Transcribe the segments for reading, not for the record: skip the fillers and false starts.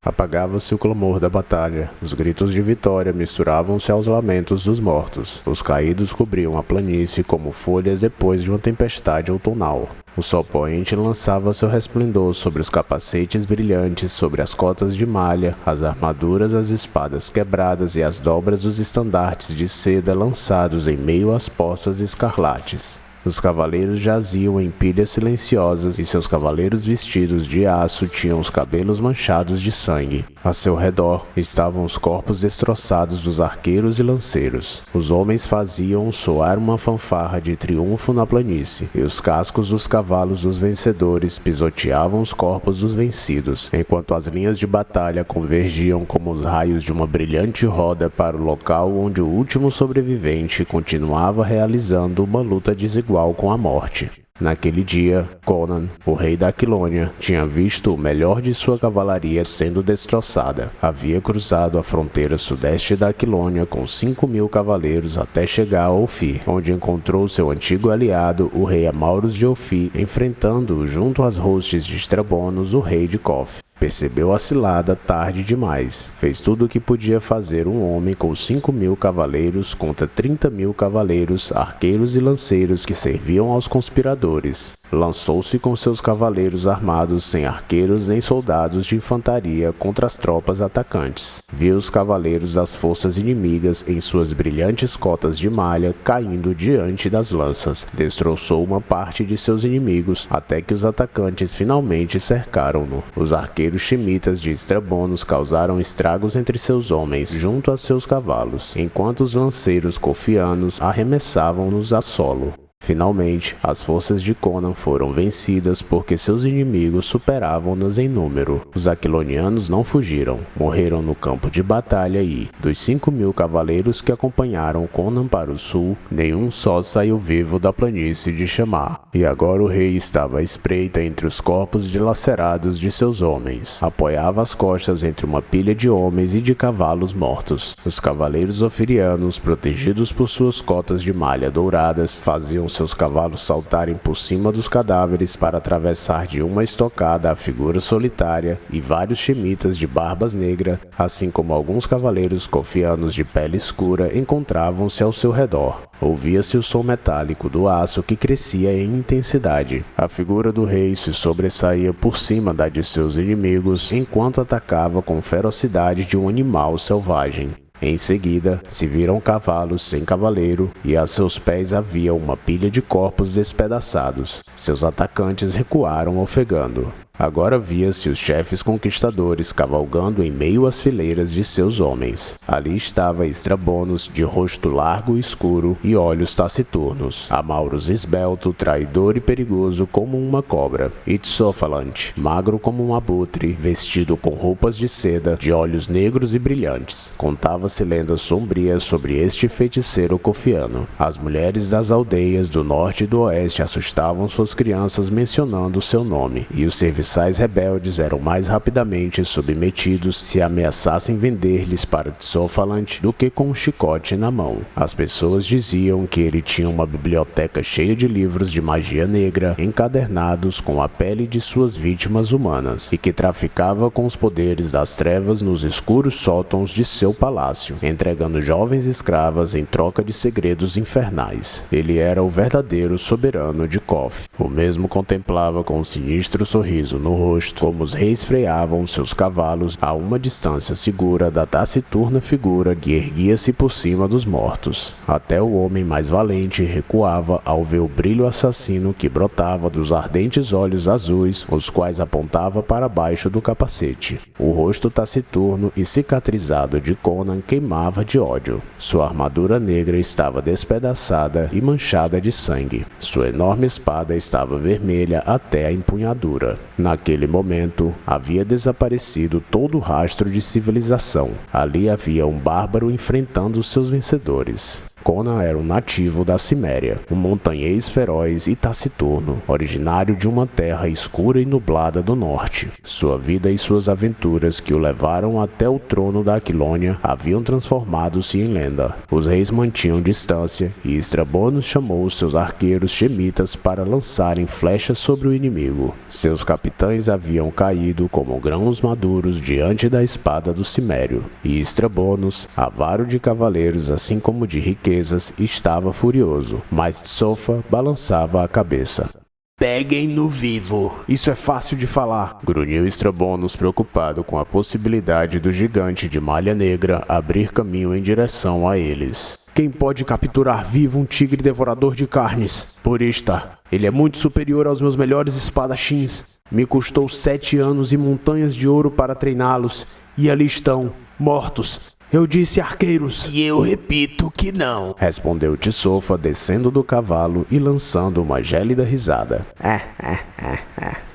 Apagava-se o clamor da batalha. Os gritos de vitória misturavam-se aos lamentos dos mortos. Os caídos cobriam a planície como folhas depois de uma tempestade outonal. O sol poente lançava seu resplendor sobre os capacetes brilhantes, sobre as cotas de malha, as armaduras, as espadas quebradas e as dobras dos estandartes de seda lançados em meio às poças escarlates. Os cavaleiros jaziam em pilhas silenciosas e seus cavaleiros vestidos de aço tinham os cabelos manchados de sangue. A seu redor estavam os corpos destroçados dos arqueiros e lanceiros. Os homens faziam soar uma fanfarra de triunfo na planície, e os cascos dos cavalos dos vencedores pisoteavam os corpos dos vencidos, enquanto as linhas de batalha convergiam como os raios de uma brilhante roda para o local onde o último sobrevivente continuava realizando uma luta desigual com a morte. Naquele dia, Conan, o rei da Aquilônia, tinha visto o melhor de sua cavalaria sendo destroçada. Havia cruzado a fronteira sudeste da Aquilônia com 5.000 cavaleiros até chegar a Ofir, onde encontrou seu antigo aliado, o rei Amauros de Ofir, enfrentando-o junto às hostes de Estrabonos, o rei de Cof. Percebeu a cilada tarde demais. Fez tudo o que podia fazer um homem com 5.000 cavaleiros contra 30.000 cavaleiros, arqueiros e lanceiros que serviam aos conspiradores. Lançou-se com seus cavaleiros armados sem arqueiros nem soldados de infantaria contra as tropas atacantes. Viu os cavaleiros das forças inimigas em suas brilhantes cotas de malha caindo diante das lanças. Destroçou uma parte de seus inimigos até que os atacantes finalmente cercaram-no. Os arqueiros chemitas de Estrabonos causaram estragos entre seus homens junto a seus cavalos, enquanto os lanceiros cofianos arremessavam-nos a solo. Finalmente, as forças de Conan foram vencidas porque seus inimigos superavam-nas em número. Os aquilonianos não fugiram, morreram no campo de batalha e, dos 5.000 cavaleiros que acompanharam Conan para o sul, nenhum só saiu vivo da planície de Chamar. E agora o rei estava à espreita entre os corpos dilacerados de seus homens. Apoiava as costas entre uma pilha de homens e de cavalos mortos. Os cavaleiros ofirianos, protegidos por suas cotas de malha douradas, faziam seus cavalos saltarem por cima dos cadáveres para atravessar de uma estocada a figura solitária, e vários chemitas de barbas negras, assim como alguns cavaleiros cofianos de pele escura, encontravam-se ao seu redor. Ouvia-se o som metálico do aço que crescia em intensidade. A figura do rei se sobressaía por cima da de seus inimigos, enquanto atacava com ferocidade de um animal selvagem. Em seguida, se viram cavalos sem cavaleiro, e a seus pés havia uma pilha de corpos despedaçados. Seus atacantes recuaram ofegando. Agora via-se os chefes conquistadores cavalgando em meio às fileiras de seus homens. Ali estava Estrabonos, de rosto largo e escuro e olhos taciturnos. Amauros esbelto, traidor e perigoso como uma cobra. Itzofalante, magro como um abutre, vestido com roupas de seda, de olhos negros e brilhantes. Contava-se lendas sombrias sobre este feiticeiro cofiano. As mulheres das aldeias do norte e do oeste assustavam suas crianças mencionando seu nome, e os serviçais rebeldes eram mais rapidamente submetidos se ameaçassem vender-lhes para Itzofalante do que com um chicote na mão. As pessoas diziam que ele tinha uma biblioteca cheia de livros de magia negra, encadernados com a pele de suas vítimas humanas, e que traficava com os poderes das trevas nos escuros sótãos de seu palácio, entregando jovens escravas em troca de segredos infernais. Ele era o verdadeiro soberano de Cof. O mesmo contemplava com um sinistro sorriso no rosto como os reis freavam seus cavalos a uma distância segura da taciturna figura que erguia-se por cima dos mortos. Até o homem mais valente recuava ao ver o brilho assassino que brotava dos ardentes olhos azuis, os quais apontava para baixo do capacete. O rosto taciturno e cicatrizado de Conan queimava de ódio. Sua armadura negra estava despedaçada e manchada de sangue. Sua enorme espada estava vermelha até a empunhadura. Naquele momento, havia desaparecido todo o rastro de civilização. Ali havia um bárbaro enfrentando seus vencedores. Conan era um nativo da Ciméria, um montanhês feroz e taciturno, originário de uma terra escura e nublada do norte. Sua vida e suas aventuras que o levaram até o trono da Aquilônia haviam transformado-se em lenda. Os reis mantinham distância e Estrabonus chamou seus arqueiros chemitas para lançarem flechas sobre o inimigo. Seus capitães haviam caído como grãos maduros diante da espada do Cimério, e Estrabonus, avaro de cavaleiros assim como de riquezas, estava furioso, mas Tsofa balançava a cabeça. Peguem-no vivo. Isso é fácil de falar, grunhiu Estrabonus, preocupado com a possibilidade do gigante de malha negra abrir caminho em direção a eles. Quem pode capturar vivo um tigre devorador de carnes? Purista. Ele é muito superior aos meus melhores espadachins. Me custou 7 anos e montanhas de ouro para treiná-los, e ali estão, mortos. Eu disse arqueiros. E eu repito que não, respondeu Tsofa, descendo do cavalo e lançando uma gélida risada.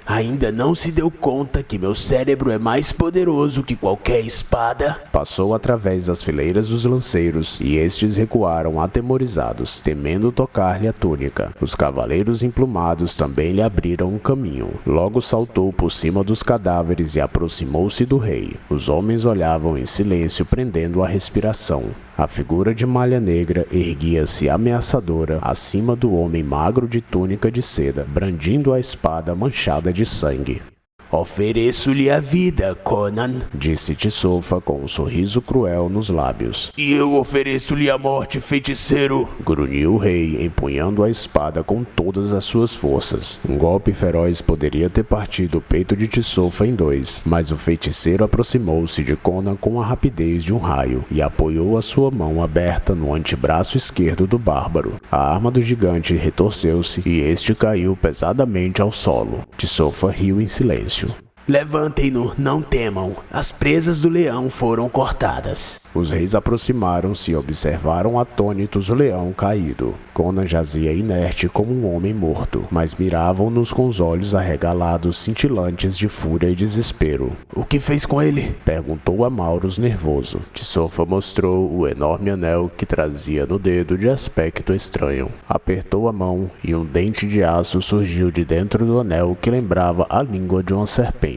Ainda não se deu conta que meu cérebro é mais poderoso que qualquer espada? Passou através das fileiras dos lanceiros, e estes recuaram atemorizados, temendo tocar-lhe a túnica. Os cavaleiros emplumados também lhe abriram um caminho. Logo saltou por cima dos cadáveres e aproximou-se do rei. Os homens olhavam em silêncio, prendendo a respiração. A figura de malha negra erguia-se ameaçadora acima do homem magro de túnica de seda, brandindo a espada manchada de sangue. Ofereço-lhe a vida, Conan, disse Tsofa com um sorriso cruel nos lábios. E eu ofereço-lhe a morte, feiticeiro, grunhiu o rei, empunhando a espada com todas as suas forças. Um golpe feroz poderia ter partido o peito de Tsofa em 2, mas o feiticeiro aproximou-se de Conan com a rapidez de um raio e apoiou a sua mão aberta no antebraço esquerdo do bárbaro. A arma do gigante retorceu-se e este caiu pesadamente ao solo. Tsofa riu em silêncio. Levantem-no, não temam. As presas do leão foram cortadas. Os reis aproximaram-se e observaram atônitos o leão caído. Conan jazia inerte como um homem morto, mas miravam-nos com os olhos arregalados, cintilantes de fúria e desespero. O que fez com ele? Perguntou Amaurus nervoso. Tsofa mostrou o enorme anel que trazia no dedo de aspecto estranho. Apertou a mão e um dente de aço surgiu de dentro do anel que lembrava a língua de uma serpente.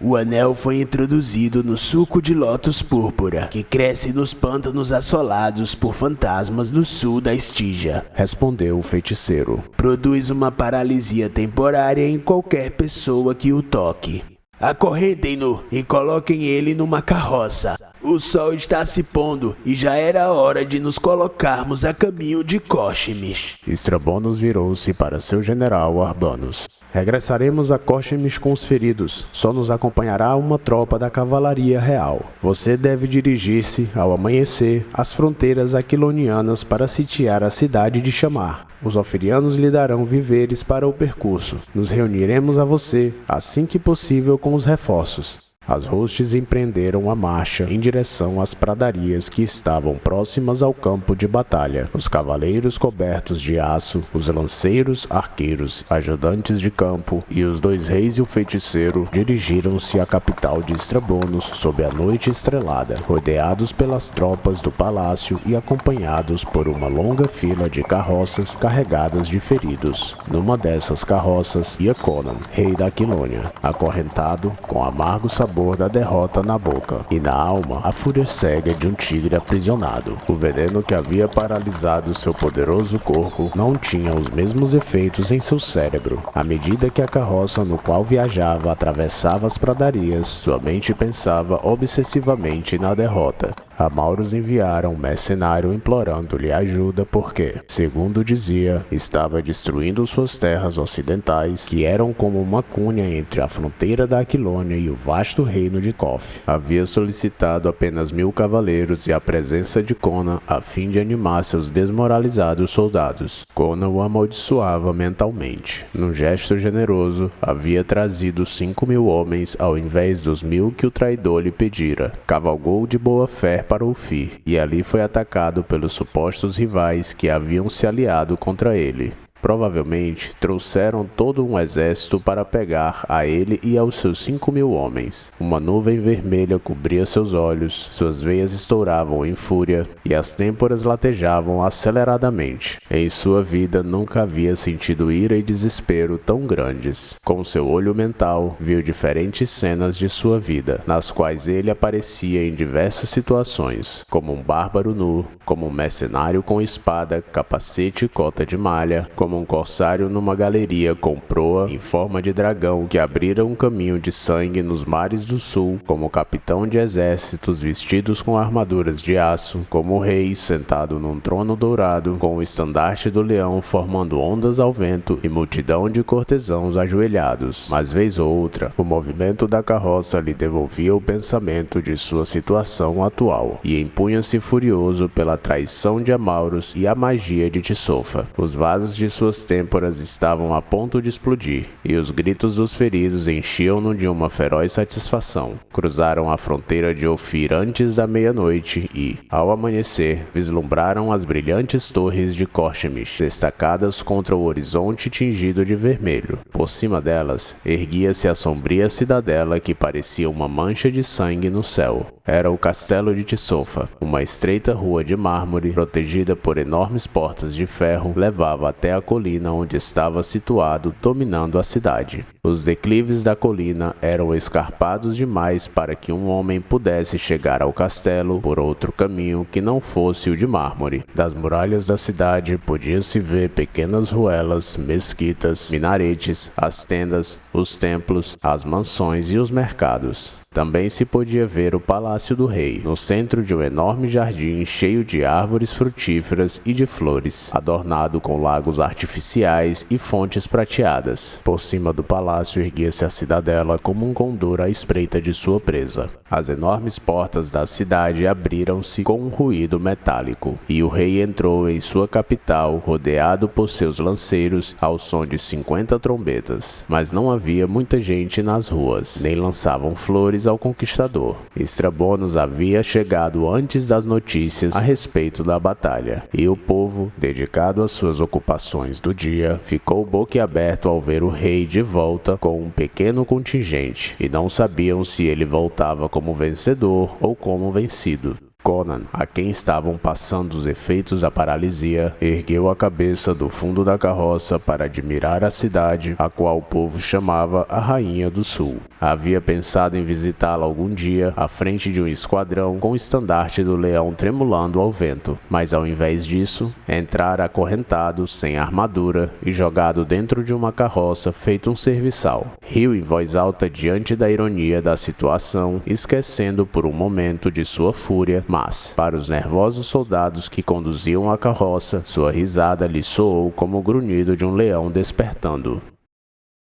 O anel foi introduzido no suco de lótus púrpura, que cresce nos pântanos assolados por fantasmas no sul da Estígia, respondeu o feiticeiro. Produz uma paralisia temporária em qualquer pessoa que o toque. Acorrentem-no e coloquem ele numa carroça. O sol está se pondo e já era hora de nos colocarmos a caminho de Córchemis. Estrabonus virou-se para seu general Arbanus. Regressaremos a Córchemis com os feridos. Só nos acompanhará uma tropa da cavalaria real. Você deve dirigir-se, ao amanhecer, às fronteiras aquilonianas para sitiar a cidade de Chamar. Os ofirianos lhe darão víveres para o percurso. Nos reuniremos a você, assim que possível, com os reforços. As hostes empreenderam a marcha em direção às pradarias que estavam próximas ao campo de batalha. Os cavaleiros cobertos de aço, os lanceiros, arqueiros, ajudantes de campo e os 2 reis e o feiticeiro dirigiram-se à capital de Estrabonus sob a noite estrelada, rodeados pelas tropas do palácio e acompanhados por uma longa fila de carroças carregadas de feridos. Numa dessas carroças ia Conan, rei da Aquilônia, acorrentado com amargo sabor da derrota na boca, e na alma a fúria cega de um tigre aprisionado. O veneno que havia paralisado seu poderoso corpo não tinha os mesmos efeitos em seu cérebro. À medida que a carroça no qual viajava atravessava as pradarias, sua mente pensava obsessivamente na derrota. Amaurus enviaram um mercenário implorando-lhe ajuda porque, segundo dizia, estava destruindo suas terras ocidentais, que eram como uma cunha entre a fronteira da Aquilônia e o vasto reino de Cof. Havia solicitado apenas 1000 cavaleiros e a presença de Conan a fim de animar seus desmoralizados soldados. Conan o amaldiçoava mentalmente. Num gesto generoso, havia trazido 5.000 homens ao invés dos 1000 que o traidor lhe pedira. Cavalgou de boa fé para Ufir, e ali foi atacado pelos supostos rivais que haviam se aliado contra ele. Provavelmente trouxeram todo um exército para pegar a ele e aos seus 5.000 homens. Uma nuvem vermelha cobria seus olhos, suas veias estouravam em fúria e as têmporas latejavam aceleradamente. Em sua vida nunca havia sentido ira e desespero tão grandes. Com seu olho mental, viu diferentes cenas de sua vida, nas quais ele aparecia em diversas situações, como um bárbaro nu, como um mercenário com espada, capacete e cota de malha, como um corsário numa galeria com proa em forma de dragão que abrira um caminho de sangue nos mares do sul, como capitão de exércitos vestidos com armaduras de aço, como rei sentado num trono dourado, com o estandarte do leão formando ondas ao vento e multidão de cortesãos ajoelhados. Mas vez ou outra, o movimento da carroça lhe devolvia o pensamento de sua situação atual, e empunha-se furioso pela traição de Amauros e a magia de Tisofa. Os vasos de suas têmporas estavam a ponto de explodir, e os gritos dos feridos enchiam-no de uma feroz satisfação. Cruzaram a fronteira de Ofir antes da meia-noite e, ao amanhecer, vislumbraram as brilhantes torres de Korchemish, destacadas contra o horizonte tingido de vermelho. Por cima delas, erguia-se a sombria cidadela que parecia uma mancha de sangue no céu. Era o castelo de Tisofa. Uma estreita rua de mármore, protegida por enormes portas de ferro, levava até a colina onde estava situado, dominando a cidade. Os declives da colina eram escarpados demais para que um homem pudesse chegar ao castelo por outro caminho que não fosse o de mármore. Das muralhas da cidade podia-se ver pequenas ruelas, mesquitas, minaretes, as tendas, os templos, as mansões e os mercados. Também se podia ver o palácio do rei, no centro de um enorme jardim cheio de árvores frutíferas e de flores, adornado com lagos artificiais e fontes prateadas. Por cima do palácio erguia-se a cidadela como um condor à espreita de sua presa. As enormes portas da cidade abriram-se com um ruído metálico, e o rei entrou em sua capital, rodeado por seus lanceiros, ao som de 50 trombetas. Mas não havia muita gente nas ruas, nem lançavam flores ao conquistador. Estrabonos havia chegado antes das notícias a respeito da batalha, e o povo, dedicado às suas ocupações do dia, ficou boquiaberto ao ver o rei de volta com um pequeno contingente, e não sabiam se ele voltava como vencedor ou como vencido. Conan, a quem estavam passando os efeitos da paralisia, ergueu a cabeça do fundo da carroça para admirar a cidade, a qual o povo chamava a Rainha do Sul. Havia pensado em visitá-la algum dia, à frente de um esquadrão com o estandarte do leão tremulando ao vento, mas ao invés disso, entrara acorrentado, sem armadura, e jogado dentro de uma carroça feito um serviçal. Riu em voz alta diante da ironia da situação, esquecendo por um momento de sua fúria, mas, para os nervosos soldados que conduziam a carroça, sua risada lhe soou como o grunhido de um leão despertando.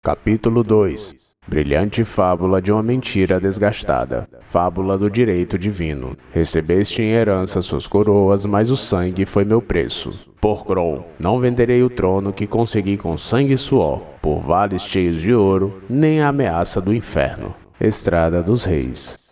Capítulo 2. Brilhante fábula de uma mentira desgastada. Fábula do direito divino. Recebeste em herança suas coroas, mas o sangue foi meu preço. Por Grom, não venderei o trono que consegui com sangue e suor, por vales cheios de ouro, nem a ameaça do inferno. Estrada dos Reis.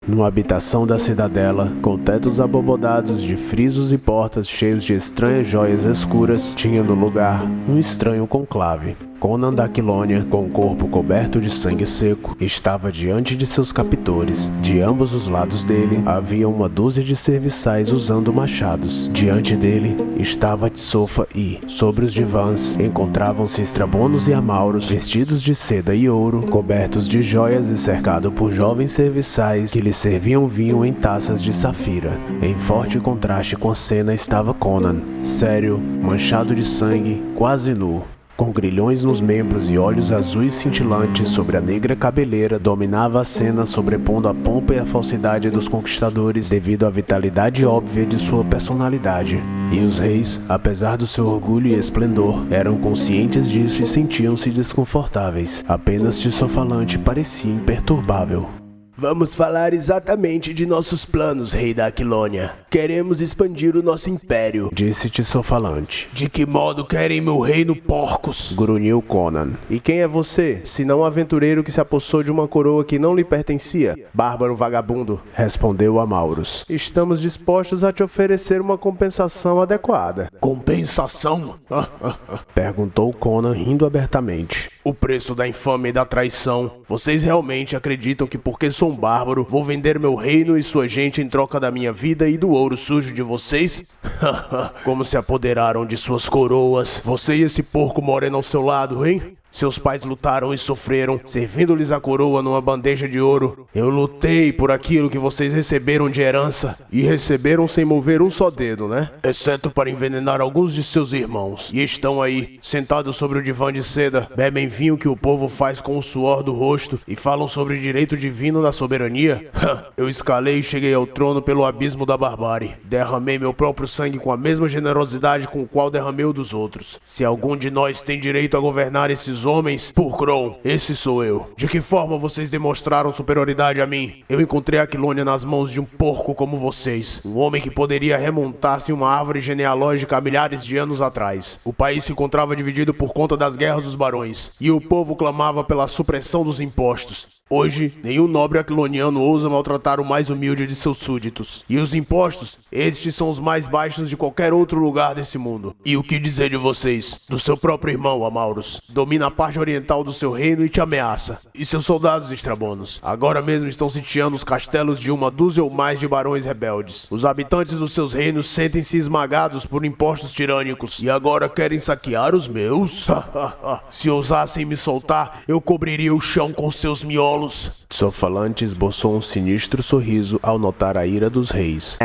Numa habitação da cidadela, com tetos abobodados de frisos e portas cheios de estranhas joias escuras, tinha no lugar um estranho conclave. Conan da Aquilônia, com o corpo coberto de sangue seco, estava diante de seus captores. De ambos os lados dele, havia uma dúzia de serviçais usando machados. Diante dele estava Tisofa e, sobre os divãs, encontravam-se Estrabonos e Amauros, vestidos de seda e ouro, cobertos de joias e cercados por jovens serviçais que lhe serviam vinho em taças de safira. Em forte contraste com a cena estava Conan, sério, manchado de sangue, quase nu, com grilhões nos membros e olhos azuis cintilantes sobre a negra cabeleira, dominava a cena sobrepondo a pompa e a falsidade dos conquistadores devido à vitalidade óbvia de sua personalidade. E os reis, apesar do seu orgulho e esplendor, eram conscientes disso e sentiam-se desconfortáveis. Apenas Tisofalante parecia imperturbável. Vamos falar exatamente de nossos planos, rei da Aquilônia. Queremos expandir o nosso império, disse Tissofalante. De que modo querem meu reino, porcos? Grunhiu Conan. E quem é você, senão um aventureiro que se apossou de uma coroa que não lhe pertencia? Bárbaro vagabundo, respondeu Amauros. Estamos dispostos a te oferecer uma compensação adequada. Compensação? Perguntou Conan, rindo abertamente. O preço da infâmia e da traição. Vocês realmente acreditam que porque sou um bárbaro, vou vender meu reino e sua gente em troca da minha vida e do ouro sujo de vocês? Como se apoderaram de suas coroas. Você e esse porco moreno ao seu lado, hein? Seus pais lutaram e sofreram, servindo-lhes a coroa numa bandeja de ouro. Eu lutei por aquilo que vocês receberam de herança. E receberam sem mover um só dedo, né? Exceto para envenenar alguns de seus irmãos. E estão aí, sentados sobre o divã de seda, bebem vinho que o povo faz com o suor do rosto e falam sobre direito divino da soberania. Eu escalei e cheguei ao trono pelo abismo da barbárie. Derramei meu próprio sangue com a mesma generosidade com o qual derramei o dos outros. Se algum de nós tem direito a governar esses homens, Purkron, esse sou eu. De que forma vocês demonstraram superioridade a mim? Eu encontrei a Aquilônia nas mãos de um porco como vocês. Um homem que poderia remontar-se uma árvore genealógica há milhares de anos atrás. O país se encontrava dividido por conta das guerras dos barões. E o povo clamava pela supressão dos impostos. Hoje, nenhum nobre aquiloniano ousa maltratar o mais humilde de seus súditos. E os impostos, estes são os mais baixos de qualquer outro lugar desse mundo. E o que dizer de vocês? Do seu próprio irmão, Amauros. Domina a parte oriental do seu reino e te ameaça. E seus soldados estrabonos? Agora mesmo estão sitiando os castelos de uma dúzia ou mais de barões rebeldes. Os habitantes dos seus reinos sentem-se esmagados por impostos tirânicos. E agora querem saquear os meus? Se ousassem me soltar, eu cobriria o chão com seus miolos. Tissofalante esboçou um sinistro sorriso ao notar a ira dos reis.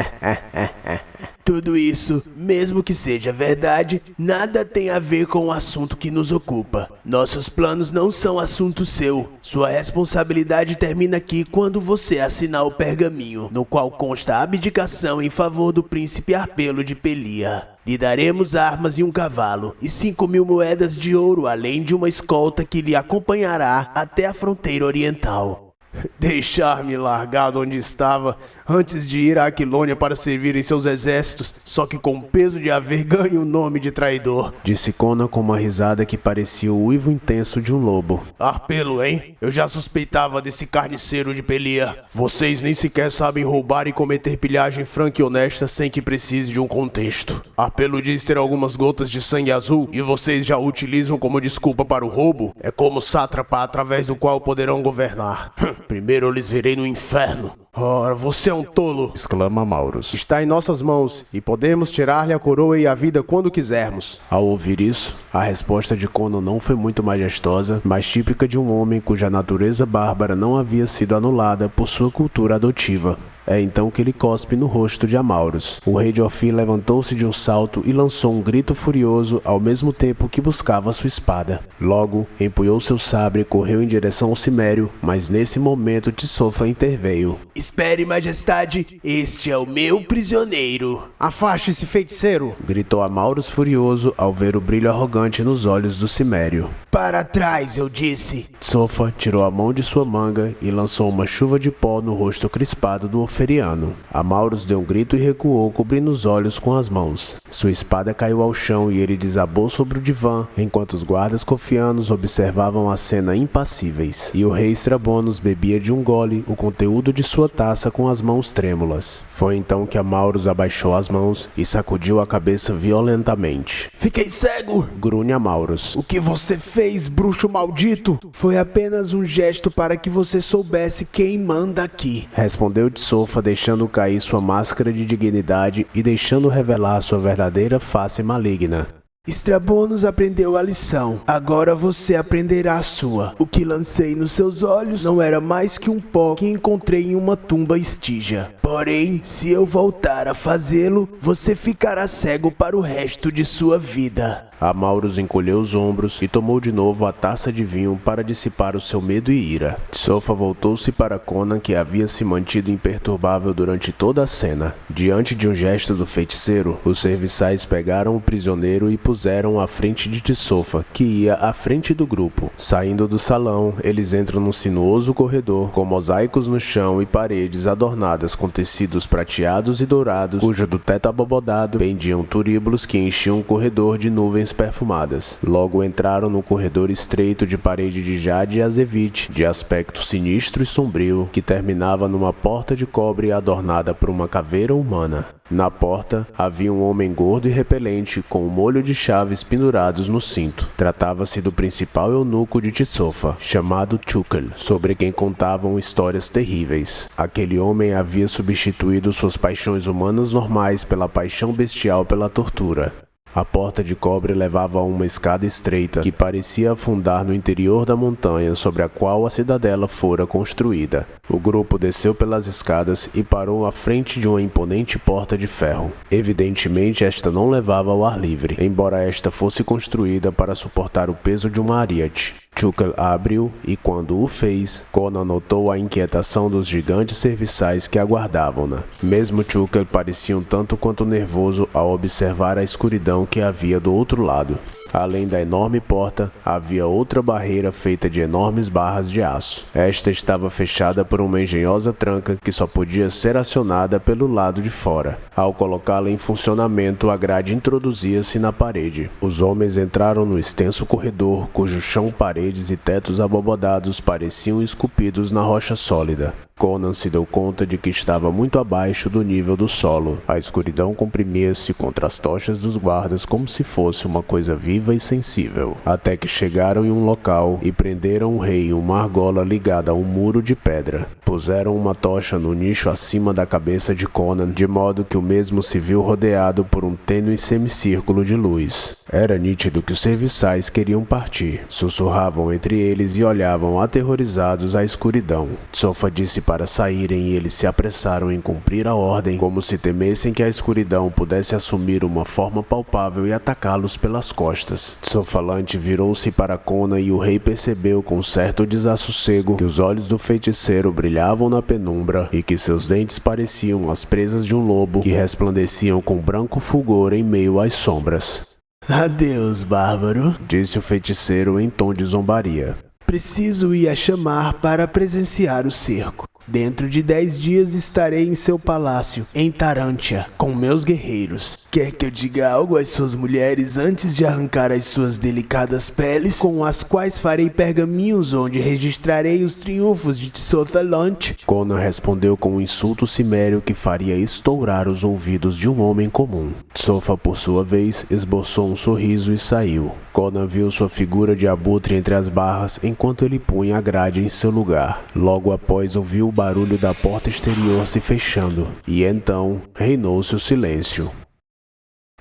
Tudo isso, mesmo que seja verdade, nada tem a ver com o assunto que nos ocupa. Nossos planos não são assunto seu. Sua responsabilidade termina aqui quando você assinar o pergaminho, no qual consta a abdicação em favor do príncipe Arpelo de Pelia. Lhe daremos armas e um cavalo, e 5.000 moedas de ouro, além de uma escolta que lhe acompanhará até a fronteira oriental. Deixar-me largado onde estava, antes de ir à Aquilônia para servir em seus exércitos, só que com o peso de haver ganho o nome de traidor, disse Conan com uma risada que parecia o uivo intenso de um lobo. Arpelo, hein? Eu já suspeitava desse carniceiro de Pelia. Vocês nem sequer sabem roubar e cometer pilhagem franca e honesta sem que precise de um contexto. Arpelo diz ter algumas gotas de sangue azul e vocês já o utilizam como desculpa para o roubo? É como sátrapa através do qual poderão governar. Primeiro eu lhes verei no inferno. Ora, você é um tolo! Exclama Amauros. Está em nossas mãos e podemos tirar-lhe a coroa e a vida quando quisermos. Ao ouvir isso, a resposta de Conan não foi muito majestosa, mas típica de um homem cuja natureza bárbara não havia sido anulada por sua cultura adotiva. É então que ele cospe no rosto de Amauros. O rei de Orfir levantou-se de um salto e lançou um grito furioso ao mesmo tempo que buscava sua espada. Logo, empunhou seu sabre e correu em direção ao cimério, mas nesse momento Tissofa interveio. Espere, majestade, este é o meu prisioneiro. Afaste-se, feiticeiro! Gritou Amauros furioso ao ver o brilho arrogante nos olhos do cimério. Para trás, eu disse. Tissofa tirou a mão de sua manga e lançou uma chuva de pó no rosto crispado do oferiano. Amauros deu um grito e recuou, cobrindo os olhos com as mãos. Sua espada caiu ao chão e ele desabou sobre o divã, enquanto os guardas cofianos observavam a cena impassíveis. E o rei Estrabonos bebia de um gole o conteúdo de sua taça com as mãos trêmulas. Foi então que Amauros abaixou as mãos e sacudiu a cabeça violentamente. Fiquei cego! Grunhe Amauros. O que você fez, bruxo maldito? Foi apenas um gesto para que você soubesse quem manda aqui. Respondeu Tissofa, deixando cair sua máscara de dignidade e deixando revelar sua verdadeira face maligna. Estrabonos aprendeu a lição. Agora você aprenderá a sua. O que lancei nos seus olhos não era mais que um pó que encontrei em uma tumba estígia. Porém, se eu voltar a fazê-lo, você ficará cego para o resto de sua vida. Amauros encolheu os ombros e tomou de novo a taça de vinho para dissipar o seu medo e ira. Tsofa voltou-se para Conan, que havia se mantido imperturbável durante toda a cena. Diante de um gesto do feiticeiro, os serviçais pegaram o prisioneiro e puseram à frente de Tsofa, que ia à frente do grupo. Saindo do salão, eles entram num sinuoso corredor, com mosaicos no chão e paredes adornadas com tecidos prateados e dourados, cujo do teto abobodado pendiam turíbulos que enchiam o corredor de nuvens perfumadas. Logo entraram no corredor estreito de parede de jade e azevite, de aspecto sinistro e sombrio, que terminava numa porta de cobre adornada por uma caveira humana. Na porta, havia um homem gordo e repelente, com um molho de chaves pendurados no cinto. Tratava-se do principal eunuco de Tsofa, chamado Chukel, sobre quem contavam histórias terríveis. Aquele homem havia substituído suas paixões humanas normais pela paixão bestial pela tortura. A porta de cobre levava a uma escada estreita que parecia afundar no interior da montanha sobre a qual a cidadela fora construída. O grupo desceu pelas escadas e parou à frente de uma imponente porta de ferro. Evidentemente, esta não levava ao ar livre, embora esta fosse construída para suportar o peso de uma ariete. Chukel abriu e, quando o fez, Conan notou a inquietação dos gigantes serviçais que aguardavam-na. Mesmo Chukel parecia um tanto quanto nervoso ao observar a escuridão que havia do outro lado. Além da enorme porta, havia outra barreira feita de enormes barras de aço. Esta estava fechada por uma engenhosa tranca que só podia ser acionada pelo lado de fora. Ao colocá-la em funcionamento, a grade introduzia-se na parede. Os homens entraram no extenso corredor, cujo chão, paredes e tetos abobodados pareciam esculpidos na rocha sólida. Conan se deu conta de que estava muito abaixo do nível do solo. A escuridão comprimia-se contra as tochas dos guardas como se fosse uma coisa viva e sensível, até que chegaram em um local e prenderam o rei em uma argola ligada a um muro de pedra. Puseram uma tocha no nicho acima da cabeça de Conan, de modo que o mesmo se viu rodeado por um tênue semicírculo de luz. Era nítido que os serviçais queriam partir. Sussurravam entre eles e olhavam aterrorizados à escuridão. Tsofa disse para saírem e eles se apressaram em cumprir a ordem, como se temessem que a escuridão pudesse assumir uma forma palpável e atacá-los pelas costas. Tsofalante virou-se para Conan e o rei percebeu com certo desassossego que os olhos do feiticeiro brilhavam na penumbra e que seus dentes pareciam as presas de um lobo que resplandeciam com branco fulgor em meio às sombras. Adeus, bárbaro, disse o feiticeiro em tom de zombaria. Preciso ir a chamar para presenciar o cerco. Dentro de 10 dias estarei em seu palácio, em Tarantia, com meus guerreiros. Quer que eu diga algo às suas mulheres antes de arrancar as suas delicadas peles, com as quais farei pergaminhos onde registrarei os triunfos de Tsothalante? Conan respondeu com um insulto cimério que faria estourar os ouvidos de um homem comum. Tsofa, por sua vez, esboçou um sorriso e saiu. Conan viu sua figura de abutre entre as barras enquanto ele punha a grade em seu lugar. Logo após ouviu o barulho da porta exterior se fechando, e então reinou-se o silêncio.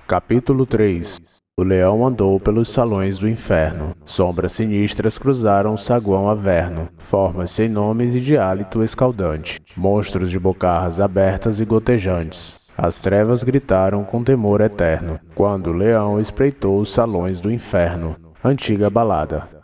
Capítulo 3. O leão andou pelos salões do inferno. Sombras sinistras cruzaram o saguão averno, formas sem nomes e de hálito escaldante, monstros de bocarras abertas e gotejantes. As trevas gritaram com temor eterno, quando o leão espreitou os salões do inferno. Antiga balada.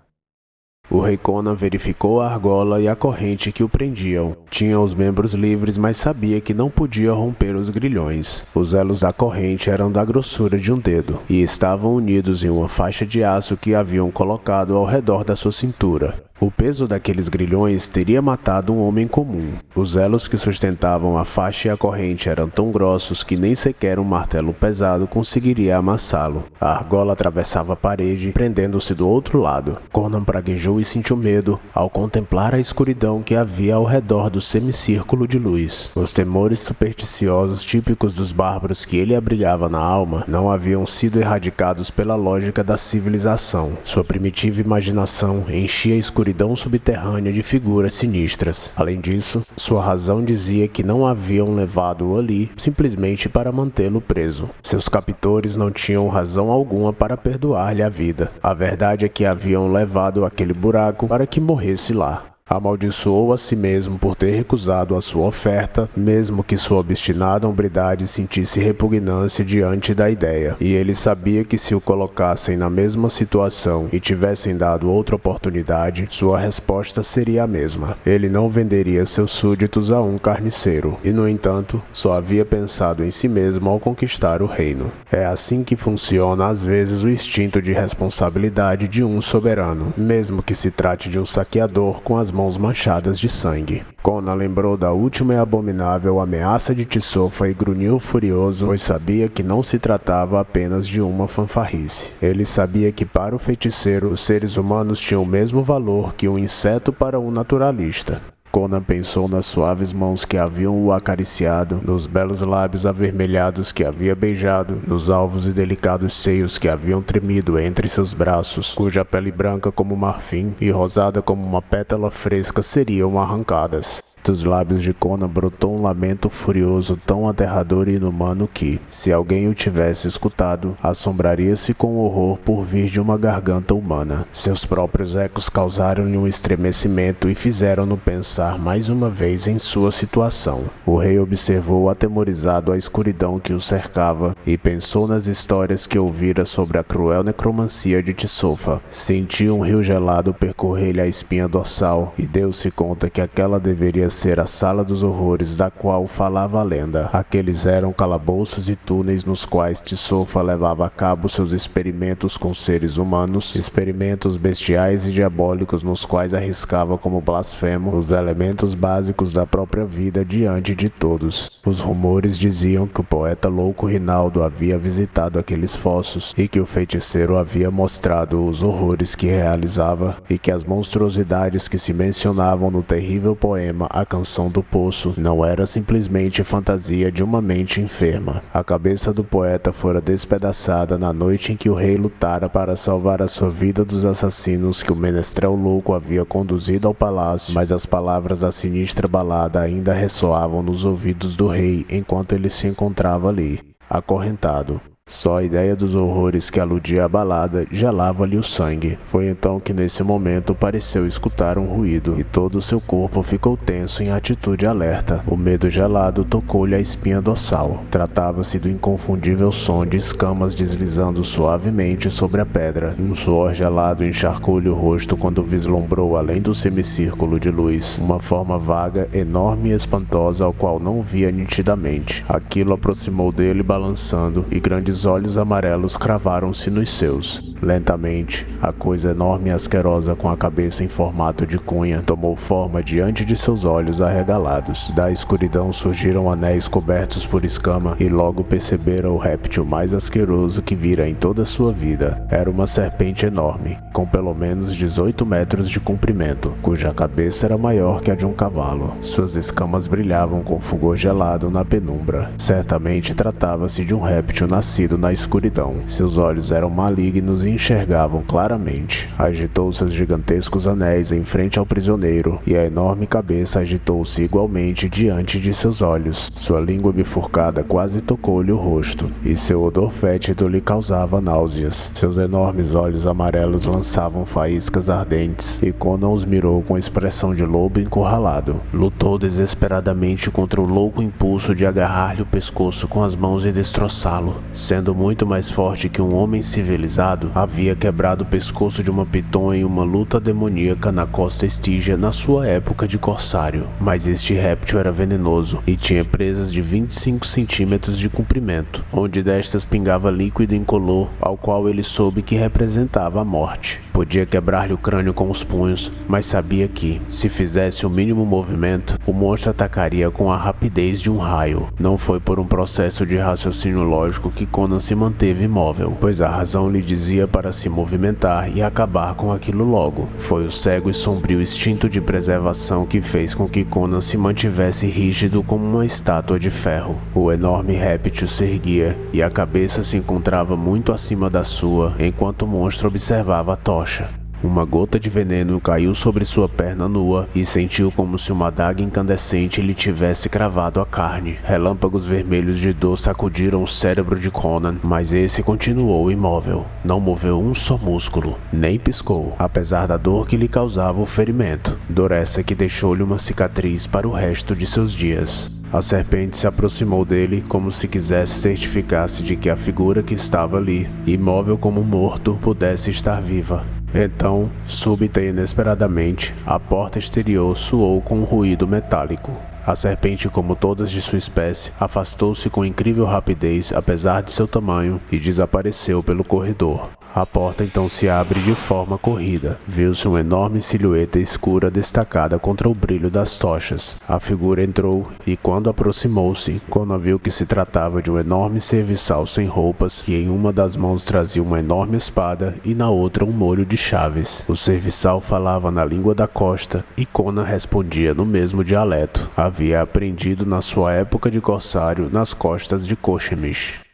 O rei Conan verificou a argola e a corrente que o prendiam. Tinha os membros livres, mas sabia que não podia romper os grilhões. Os elos da corrente eram da grossura de um dedo, e estavam unidos em uma faixa de aço que haviam colocado ao redor da sua cintura. O peso daqueles grilhões teria matado um homem comum. Os elos que sustentavam a faixa e a corrente eram tão grossos que nem sequer um martelo pesado conseguiria amassá-lo. A argola atravessava a parede, prendendo-se do outro lado. Conan praguejou e sentiu medo ao contemplar a escuridão que havia ao redor do semicírculo de luz. Os temores supersticiosos típicos dos bárbaros que ele abrigava na alma não haviam sido erradicados pela lógica da civilização. Sua primitiva imaginação enchia a escuridão subterrânea de figuras sinistras. Além disso, sua razão dizia que não haviam levado-o ali simplesmente para mantê-lo preso. Seus captores não tinham razão alguma para perdoar-lhe a vida. A verdade é que haviam levado aquele buraco para que morresse lá. Amaldiçoou a si mesmo por ter recusado a sua oferta, mesmo que sua obstinada hombridade sentisse repugnância diante da ideia. E ele sabia que se o colocassem na mesma situação e tivessem dado outra oportunidade, sua resposta seria a mesma. Ele não venderia seus súditos a um carniceiro, e no entanto, só havia pensado em si mesmo ao conquistar o reino. É assim que funciona às vezes o instinto de responsabilidade de um soberano, mesmo que se trate de um saqueador com as mãos manchadas de sangue. Conan lembrou da última e abominável ameaça de Tiçofa e grunhiu furioso, pois sabia que não se tratava apenas de uma fanfarrice. Ele sabia que para o feiticeiro, os seres humanos tinham o mesmo valor que um inseto para um naturalista. Conan pensou nas suaves mãos que haviam o acariciado, nos belos lábios avermelhados que havia beijado, nos alvos e delicados seios que haviam tremido entre seus braços, cuja pele branca como marfim e rosada como uma pétala fresca seriam arrancadas. Dos lábios de Conan brotou um lamento furioso tão aterrador e inumano que, se alguém o tivesse escutado, assombraria-se com horror por vir de uma garganta humana. Seus próprios ecos causaram-lhe um estremecimento e fizeram-no pensar mais uma vez em sua situação. O rei observou atemorizado a escuridão que o cercava e pensou nas histórias que ouvira sobre a cruel necromancia de Tiçofa. Sentiu um rio gelado percorrer-lhe a espinha dorsal e deu-se conta que aquela deveria ser a sala dos horrores da qual falava a lenda. Aqueles eram calabouços e túneis nos quais Tiçofa levava a cabo seus experimentos com seres humanos, experimentos bestiais e diabólicos nos quais arriscava como blasfemo os elementos básicos da própria vida diante de todos. Os rumores diziam que o poeta louco Rinaldo havia visitado aqueles fossos e que o feiticeiro havia mostrado os horrores que realizava e que as monstruosidades que se mencionavam no terrível poema A Canção do Poço não era simplesmente fantasia de uma mente enferma. A cabeça do poeta fora despedaçada na noite em que o rei lutara para salvar a sua vida dos assassinos que o menestrel louco havia conduzido ao palácio, mas as palavras da sinistra balada ainda ressoavam nos ouvidos do rei enquanto ele se encontrava ali, acorrentado. Só a ideia dos horrores que aludia à balada gelava-lhe o sangue. Foi então que nesse momento pareceu escutar um ruído, e todo o seu corpo ficou tenso em atitude alerta. O medo gelado tocou-lhe a espinha dorsal. Tratava-se do inconfundível som de escamas deslizando suavemente sobre a pedra. Um suor gelado encharcou-lhe o rosto quando vislumbrou além do semicírculo de luz uma forma vaga, enorme e espantosa ao qual não via nitidamente. Aquilo aproximou dele balançando, e grandes olhos amarelos cravaram-se nos seus. Lentamente, a coisa enorme e asquerosa com a cabeça em formato de cunha tomou forma diante de seus olhos arregalados. Da escuridão surgiram anéis cobertos por escama e logo perceberam o réptil mais asqueroso que vira em toda a sua vida. Era uma serpente enorme, com pelo menos 18 metros de comprimento, cuja cabeça era maior que a de um cavalo. Suas escamas brilhavam com fulgor gelado na penumbra. Certamente tratava-se de um réptil nascido na escuridão. Seus olhos eram malignos e enxergavam claramente. Agitou seus gigantescos anéis em frente ao prisioneiro, e a enorme cabeça agitou-se igualmente diante de seus olhos. Sua língua bifurcada quase tocou-lhe o rosto, e seu odor fétido lhe causava náuseas. Seus enormes olhos amarelos lançavam faíscas ardentes, e Conan os mirou com expressão de lobo encurralado. Lutou desesperadamente contra o louco impulso de agarrar-lhe o pescoço com as mãos e destroçá-lo. Sendo muito mais forte que um homem civilizado, havia quebrado o pescoço de uma piton em uma luta demoníaca na costa Estígia na sua época de corsário. Mas este réptil era venenoso e tinha presas de 25 centímetros de comprimento, onde destas pingava líquido incolor, ao qual ele soube que representava a morte. Podia quebrar-lhe o crânio com os punhos, mas sabia que, se fizesse o mínimo movimento, o monstro atacaria com a rapidez de um raio. Não foi por um processo de raciocínio lógico que Conan se manteve imóvel, pois a razão lhe dizia para se movimentar e acabar com aquilo logo. Foi o cego e sombrio instinto de preservação que fez com que Conan se mantivesse rígido como uma estátua de ferro. O enorme réptil se erguia, e a cabeça se encontrava muito acima da sua, enquanto o monstro observava a tocha. Uma gota de veneno caiu sobre sua perna nua e sentiu como se uma adaga incandescente lhe tivesse cravado a carne. Relâmpagos vermelhos de dor sacudiram o cérebro de Conan, mas esse continuou imóvel. Não moveu um só músculo, nem piscou, apesar da dor que lhe causava o ferimento. Dor essa que deixou-lhe uma cicatriz para o resto de seus dias. A serpente se aproximou dele como se quisesse certificar-se de que a figura que estava ali, imóvel como um morto, pudesse estar viva. Então, súbita e inesperadamente, a porta exterior soou com um ruído metálico. A serpente, como todas de sua espécie, afastou-se com incrível rapidez, apesar de seu tamanho, e desapareceu pelo corredor. A porta então se abre de forma corrida. Viu-se uma enorme silhueta escura destacada contra o brilho das tochas. A figura entrou e, quando aproximou-se, Conan viu que se tratava de um enorme serviçal sem roupas, que em uma das mãos trazia uma enorme espada e na outra um molho de chaves. O serviçal falava na língua da costa e Conan respondia no mesmo dialeto. Havia aprendido na sua época de corsário nas costas de Koshemish.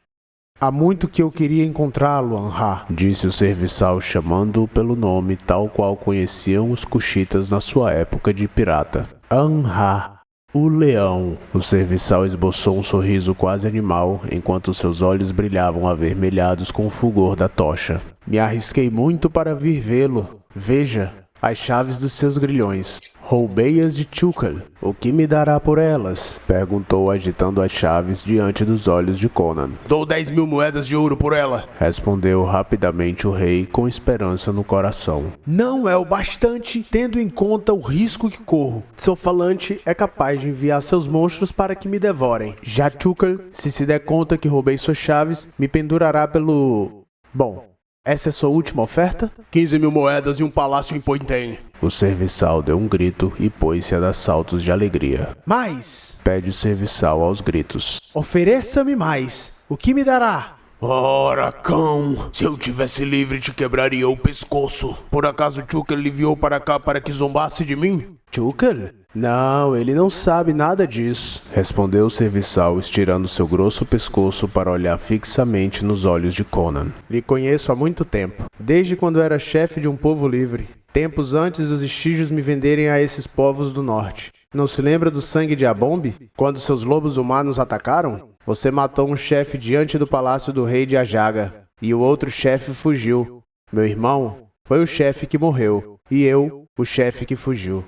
Há muito que eu queria encontrá-lo, Anha, disse o serviçal, chamando-o pelo nome tal qual conheciam os Kushitas na sua época de pirata. Anha, o leão. O serviçal esboçou um sorriso quase animal, enquanto seus olhos brilhavam avermelhados com o fulgor da tocha. Me arrisquei muito para vir vê-lo. Veja, as chaves dos seus grilhões. Roubei-as de Chukal. O que me dará por elas? Perguntou, agitando as chaves diante dos olhos de Conan. Dou 10.000 moedas de ouro por ela. Respondeu rapidamente o rei, com esperança no coração. Não é o bastante, tendo em conta o risco que corro. Seu falante é capaz de enviar seus monstros para que me devorem. Já Chukal, se der conta que roubei suas chaves, me pendurará pelo... Bom, essa é sua última oferta? 15.000 moedas e um palácio em Pointen. O serviçal deu um grito e pôs-se a dar saltos de alegria. Mais! Pede o serviçal aos gritos. Ofereça-me mais. O que me dará? Ora, cão, se eu tivesse livre te quebraria o pescoço. Por acaso Chukal lhe enviou para cá para que zombasse de mim? Chukal? Não, ele não sabe nada disso. Respondeu o serviçal, estirando seu grosso pescoço para olhar fixamente nos olhos de Conan. Lhe conheço há muito tempo, desde quando era chefe de um povo livre. Tempos antes dos estígios me venderem a esses povos do norte. Não se lembra do sangue de Abombe? Quando seus lobos humanos atacaram? Você matou um chefe diante do palácio do rei de Ajaga, e o outro chefe fugiu. Meu irmão foi o chefe que morreu, e eu, o chefe que fugiu.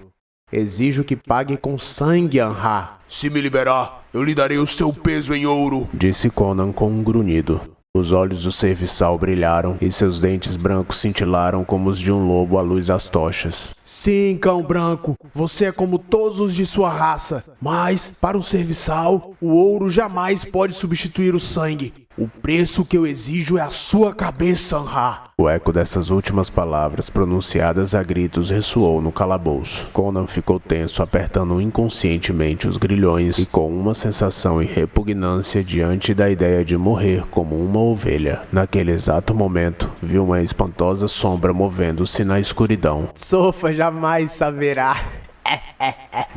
Exijo que pague com sangue, Anha. Se me liberar, eu lhe darei o seu peso em ouro, disse Conan com um grunhido. Os olhos do serviçal brilharam e seus dentes brancos cintilaram como os de um lobo à luz das tochas. Sim, cão branco, você é como todos os de sua raça, mas, para um serviçal, o ouro jamais pode substituir o sangue. O preço que eu exijo é a sua cabeça, Anha. O eco dessas últimas palavras, pronunciadas a gritos, ressoou no calabouço. Conan ficou tenso, apertando inconscientemente os grilhões e com uma sensação de repugnância diante da ideia de morrer como uma ovelha. Naquele exato momento, viu uma espantosa sombra movendo-se na escuridão. Sofa jamais saberá.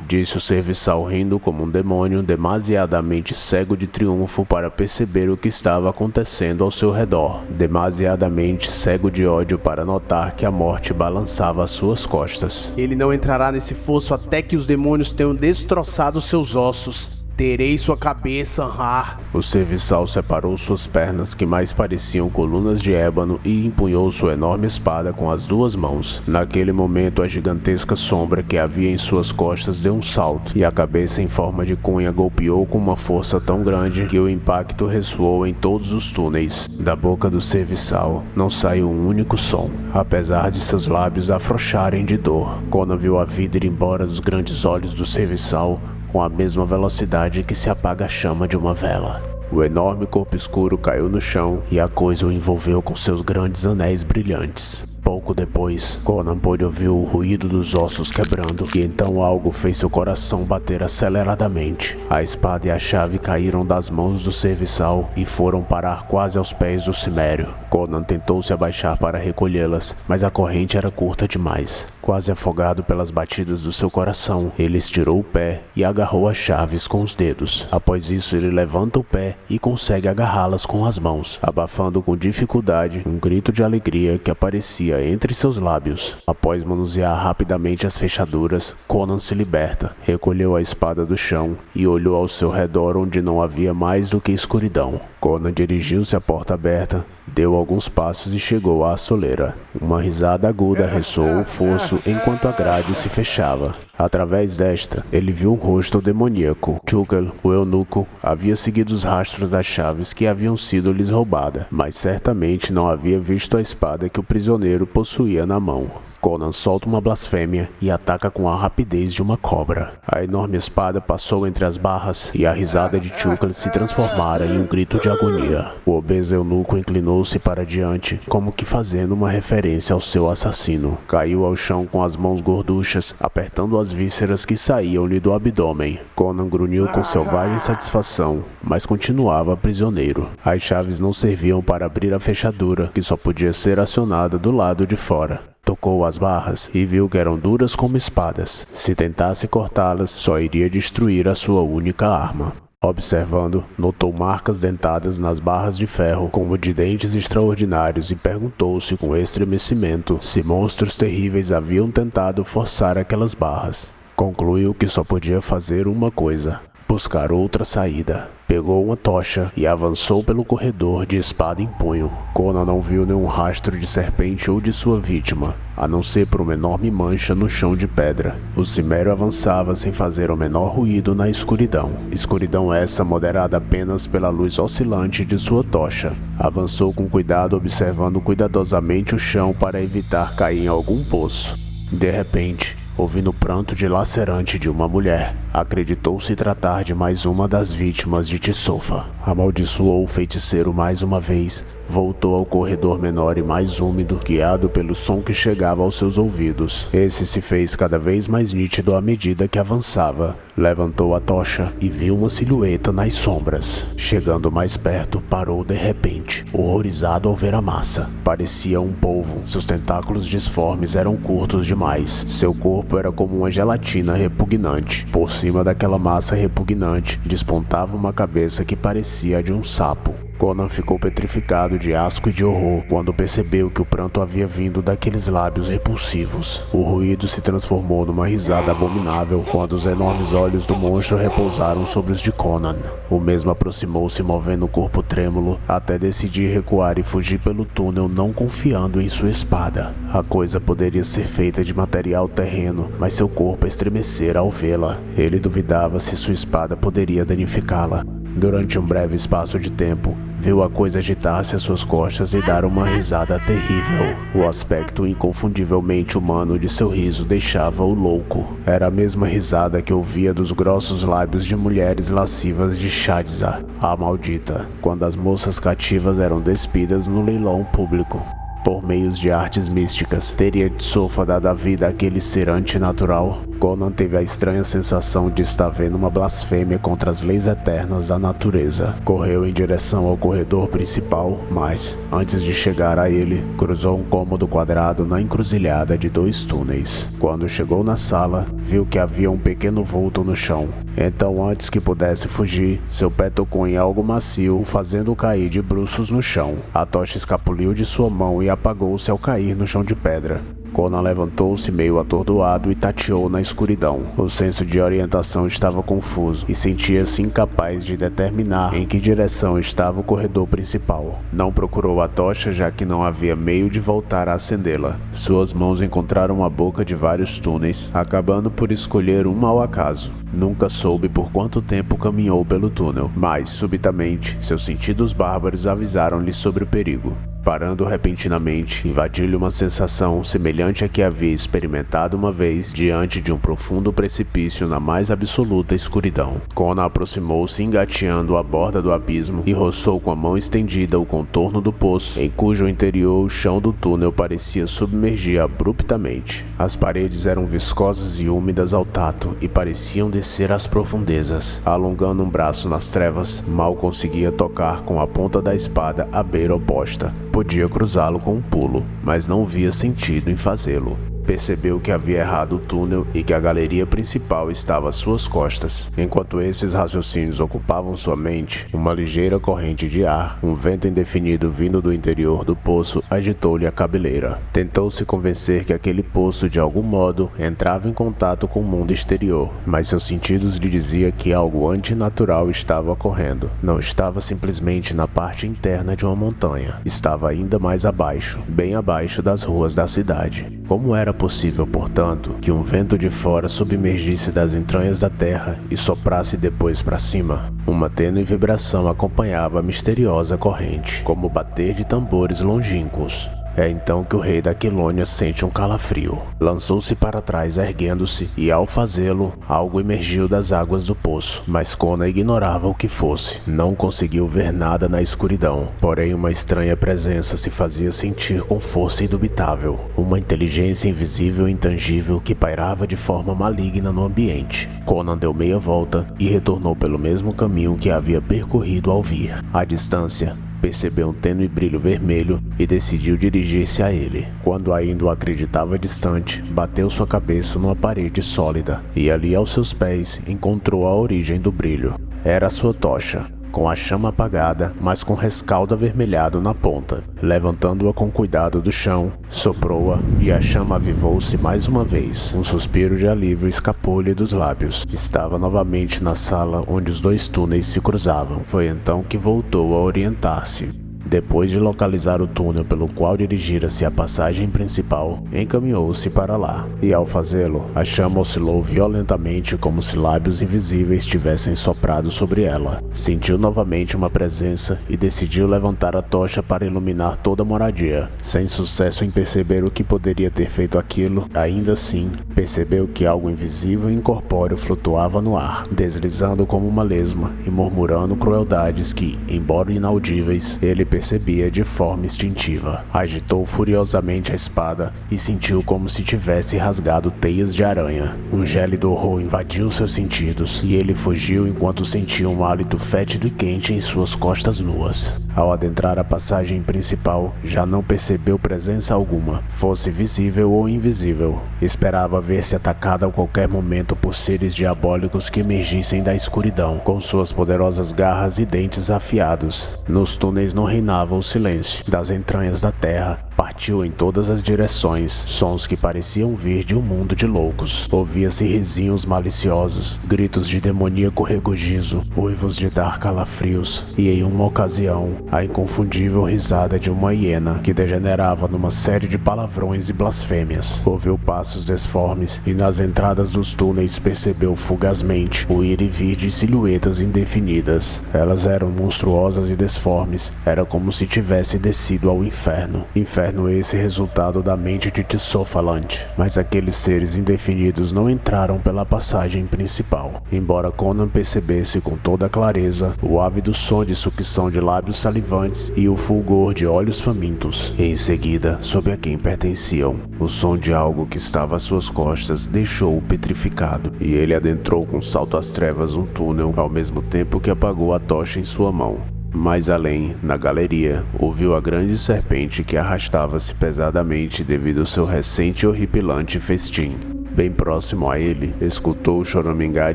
Disse o serviçal, rindo como um demônio, demasiadamente cego de triunfo para perceber o que estava acontecendo ao seu redor, demasiadamente cego de ódio para notar que a morte balançava as suas costas. Ele não entrará nesse fosso até que os demônios tenham destroçado seus ossos. Terei sua cabeça, Anha. O serviçal separou suas pernas, que mais pareciam colunas de ébano, e empunhou sua enorme espada com as duas mãos. Naquele momento, a gigantesca sombra que havia em suas costas deu um salto, e a cabeça em forma de cunha golpeou com uma força tão grande que o impacto ressoou em todos os túneis. Da boca do serviçal não saiu um único som, apesar de seus lábios afrouxarem de dor. Conan viu a vida ir embora dos grandes olhos do serviçal, com a mesma velocidade que se apaga a chama de uma vela. O enorme corpo escuro caiu no chão e a coisa o envolveu com seus grandes anéis brilhantes. Pouco depois, Conan pôde ouvir o ruído dos ossos quebrando, e então algo fez seu coração bater aceleradamente. A espada e a chave caíram das mãos do serviçal e foram parar quase aos pés do cimério. Conan tentou se abaixar para recolhê-las, mas a corrente era curta demais. Quase afogado pelas batidas do seu coração, ele estirou o pé e agarrou as chaves com os dedos. Após isso, ele levanta o pé e consegue agarrá-las com as mãos, abafando com dificuldade um grito de alegria que aparecia acontecia entre seus lábios. Após manusear rapidamente as fechaduras, Conan se liberta, recolheu a espada do chão e olhou ao seu redor onde não havia mais do que escuridão. Conan dirigiu-se à porta aberta, deu alguns passos e chegou à soleira. Uma risada aguda ressoou o fosso enquanto a grade se fechava. Através desta, ele viu um rosto demoníaco. Tukel, o eunuco, havia seguido os rastros das chaves que haviam sido lhes roubadas, mas certamente não havia visto a espada que o prisioneiro possuía na mão. Conan solta uma blasfêmia e ataca com a rapidez de uma cobra. A enorme espada passou entre as barras e a risada de Tukel se transformara em um grito de agonia. O obeso eunuco inclinou-se para diante, como que fazendo uma referência ao seu assassino. Caiu ao chão com as mãos gorduchas, apertando as vísceras que saíam-lhe do abdômen. Conan grunhiu com selvagem satisfação, mas continuava prisioneiro. As chaves não serviam para abrir a fechadura, que só podia ser acionada do lado de fora. Tocou as barras e viu que eram duras como espadas. Se tentasse cortá-las, só iria destruir a sua única arma. Observando, notou marcas dentadas nas barras de ferro, como de dentes extraordinários, e perguntou-se com estremecimento se monstros terríveis haviam tentado forçar aquelas barras. Concluiu que só podia fazer uma coisa: buscar outra saída. Pegou uma tocha e avançou pelo corredor de espada em punho. Conan não viu nenhum rastro de serpente ou de sua vítima, a não ser por uma enorme mancha no chão de pedra. O cimério avançava sem fazer o menor ruído na escuridão. Escuridão essa moderada apenas pela luz oscilante de sua tocha. Avançou com cuidado, observando cuidadosamente o chão para evitar cair em algum poço. De repente, ouvindo o pranto dilacerante de uma mulher, acreditou se tratar de mais uma das vítimas de Tisofa. Amaldiçoou o feiticeiro mais uma vez, voltou ao corredor menor e mais úmido, guiado pelo som que chegava aos seus ouvidos. Esse se fez cada vez mais nítido à medida que avançava. Levantou a tocha e viu uma silhueta nas sombras. Chegando mais perto, parou de repente, horrorizado ao ver a massa. Parecia um polvo, seus tentáculos disformes eram curtos demais. Seu corpo era como uma gelatina repugnante. Por cima daquela massa repugnante, despontava uma cabeça que parecia a de um sapo. Conan ficou petrificado de asco e de horror quando percebeu que o pranto havia vindo daqueles lábios repulsivos. O ruído se transformou numa risada abominável quando os enormes olhos do monstro repousaram sobre os de Conan. O mesmo aproximou-se movendo o corpo trêmulo até decidir recuar e fugir pelo túnel, não confiando em sua espada. A coisa poderia ser feita de material terreno, mas seu corpo estremecera ao vê-la. Ele duvidava se sua espada poderia danificá-la. Durante um breve espaço de tempo, viu a coisa agitar-se às suas costas e dar uma risada terrível. O aspecto inconfundivelmente humano de seu riso deixava-o louco. Era a mesma risada que ouvia dos grossos lábios de mulheres lascivas de Shadza, a maldita, quando as moças cativas eram despidas no leilão público. Por meios de artes místicas, teria Tisofa dado a vida àquele ser antinatural? Conan teve a estranha sensação de estar vendo uma blasfêmia contra as leis eternas da natureza. Correu em direção ao corredor principal, mas, antes de chegar a ele, cruzou um cômodo quadrado na encruzilhada de 2 túneis. Quando chegou na sala, viu que havia um pequeno vulto no chão. Então, antes que pudesse fugir, seu pé tocou em algo macio, fazendo-o cair de bruços no chão. A tocha escapuliu de sua mão e apagou-se ao cair no chão de pedra. Conan levantou-se meio atordoado e tateou na escuridão. O senso de orientação estava confuso e sentia-se incapaz de determinar em que direção estava o corredor principal. Não procurou a tocha, já que não havia meio de voltar a acendê-la. Suas mãos encontraram a boca de vários túneis, acabando por escolher um ao acaso. Nunca soube por quanto tempo caminhou pelo túnel, mas, subitamente, seus sentidos bárbaros avisaram-lhe sobre o perigo. Parando repentinamente, invadiu-lhe uma sensação semelhante à que havia experimentado uma vez diante de um profundo precipício na mais absoluta escuridão. Conan aproximou-se engateando à borda do abismo e roçou com a mão estendida o contorno do poço, em cujo interior o chão do túnel parecia submergir abruptamente. As paredes eram viscosas e úmidas ao tato e pareciam descer às profundezas. Alongando um braço nas trevas, mal conseguia tocar com a ponta da espada a beira oposta. Podia cruzá-lo com um pulo, mas não via sentido em fazê-lo. percebeu que havia errado o túnel e que a galeria principal estava às suas costas. Enquanto esses raciocínios ocupavam sua mente, uma ligeira corrente de ar, um vento indefinido vindo do interior do poço, agitou-lhe a cabeleira. Tentou se convencer que aquele poço, de algum modo, entrava em contato com o mundo exterior, mas seus sentidos lhe diziam que algo antinatural estava ocorrendo. Não estava simplesmente na parte interna de uma montanha, estava ainda mais abaixo, bem abaixo das ruas da cidade. Como era possível, portanto, que um vento de fora submergisse das entranhas da terra e soprasse depois para cima? Uma tênue vibração acompanhava a misteriosa corrente, como o bater de tambores longínquos. É então que o rei da Aquilônia sente um calafrio. Lançou-se para trás erguendo-se e, ao fazê-lo, algo emergiu das águas do poço, mas Conan ignorava o que fosse. Não conseguiu ver nada na escuridão, porém uma estranha presença se fazia sentir com força indubitável. Uma inteligência invisível e intangível que pairava de forma maligna no ambiente. Conan deu meia volta e retornou pelo mesmo caminho que havia percorrido ao vir. À distância, percebeu um tênue brilho vermelho e decidiu dirigir-se a ele. Quando ainda o acreditava distante, bateu sua cabeça numa parede sólida e ali aos seus pés encontrou a origem do brilho. Era sua tocha, com a chama apagada, mas com rescaldo avermelhado na ponta. Levantando-a com cuidado do chão, soprou-a e a chama avivou-se mais uma vez. Um suspiro de alívio escapou-lhe dos lábios. Estava novamente na sala onde os dois túneis se cruzavam. Foi então que voltou a orientar-se. Depois de localizar o túnel pelo qual dirigira-se à passagem principal, encaminhou-se para lá, e ao fazê-lo, a chama oscilou violentamente como se lábios invisíveis tivessem soprado sobre ela. Sentiu novamente uma presença e decidiu levantar a tocha para iluminar toda a moradia. Sem sucesso em perceber o que poderia ter feito aquilo, ainda assim, percebeu que algo invisível e incorpóreo flutuava no ar, deslizando como uma lesma e murmurando crueldades que, embora inaudíveis, ele percebia de forma instintiva. Agitou furiosamente a espada e sentiu como se tivesse rasgado teias de aranha. Um gélido horror invadiu seus sentidos e ele fugiu enquanto sentia um hálito fétido e quente em suas costas nuas. Ao adentrar a passagem principal, já não percebeu presença alguma, fosse visível ou invisível. Esperava ver-se atacada a qualquer momento por seres diabólicos que emergissem da escuridão, com suas poderosas garras e dentes afiados. Nos túneis não reinava o silêncio. Das entranhas da terra, partiu em todas as direções, sons que pareciam vir de um mundo de loucos. Ouvia-se risinhos maliciosos, gritos de demoníaco regozijo, uivos de dar calafrios, e em uma ocasião, a inconfundível risada de uma hiena que degenerava numa série de palavrões e blasfêmias. Ouviu passos desformes e nas entradas dos túneis percebeu fugazmente o ir e vir de silhuetas indefinidas. Elas eram monstruosas e desformes, era como se tivesse descido ao inferno. Inferno esse resultado da mente de Tissofalante, mas aqueles seres indefinidos não entraram pela passagem principal. Embora Conan percebesse com toda clareza o ávido som de sucção de lábios salivantes e o fulgor de olhos famintos, e em seguida, soube a quem pertenciam. O som de algo que estava às suas costas deixou-o petrificado, e ele adentrou com salto às trevas um túnel, ao mesmo tempo que apagou a tocha em sua mão. Mais além, na galeria, ouviu a grande serpente que arrastava-se pesadamente devido ao seu recente e horripilante festim. Bem próximo a ele, escutou o choramingar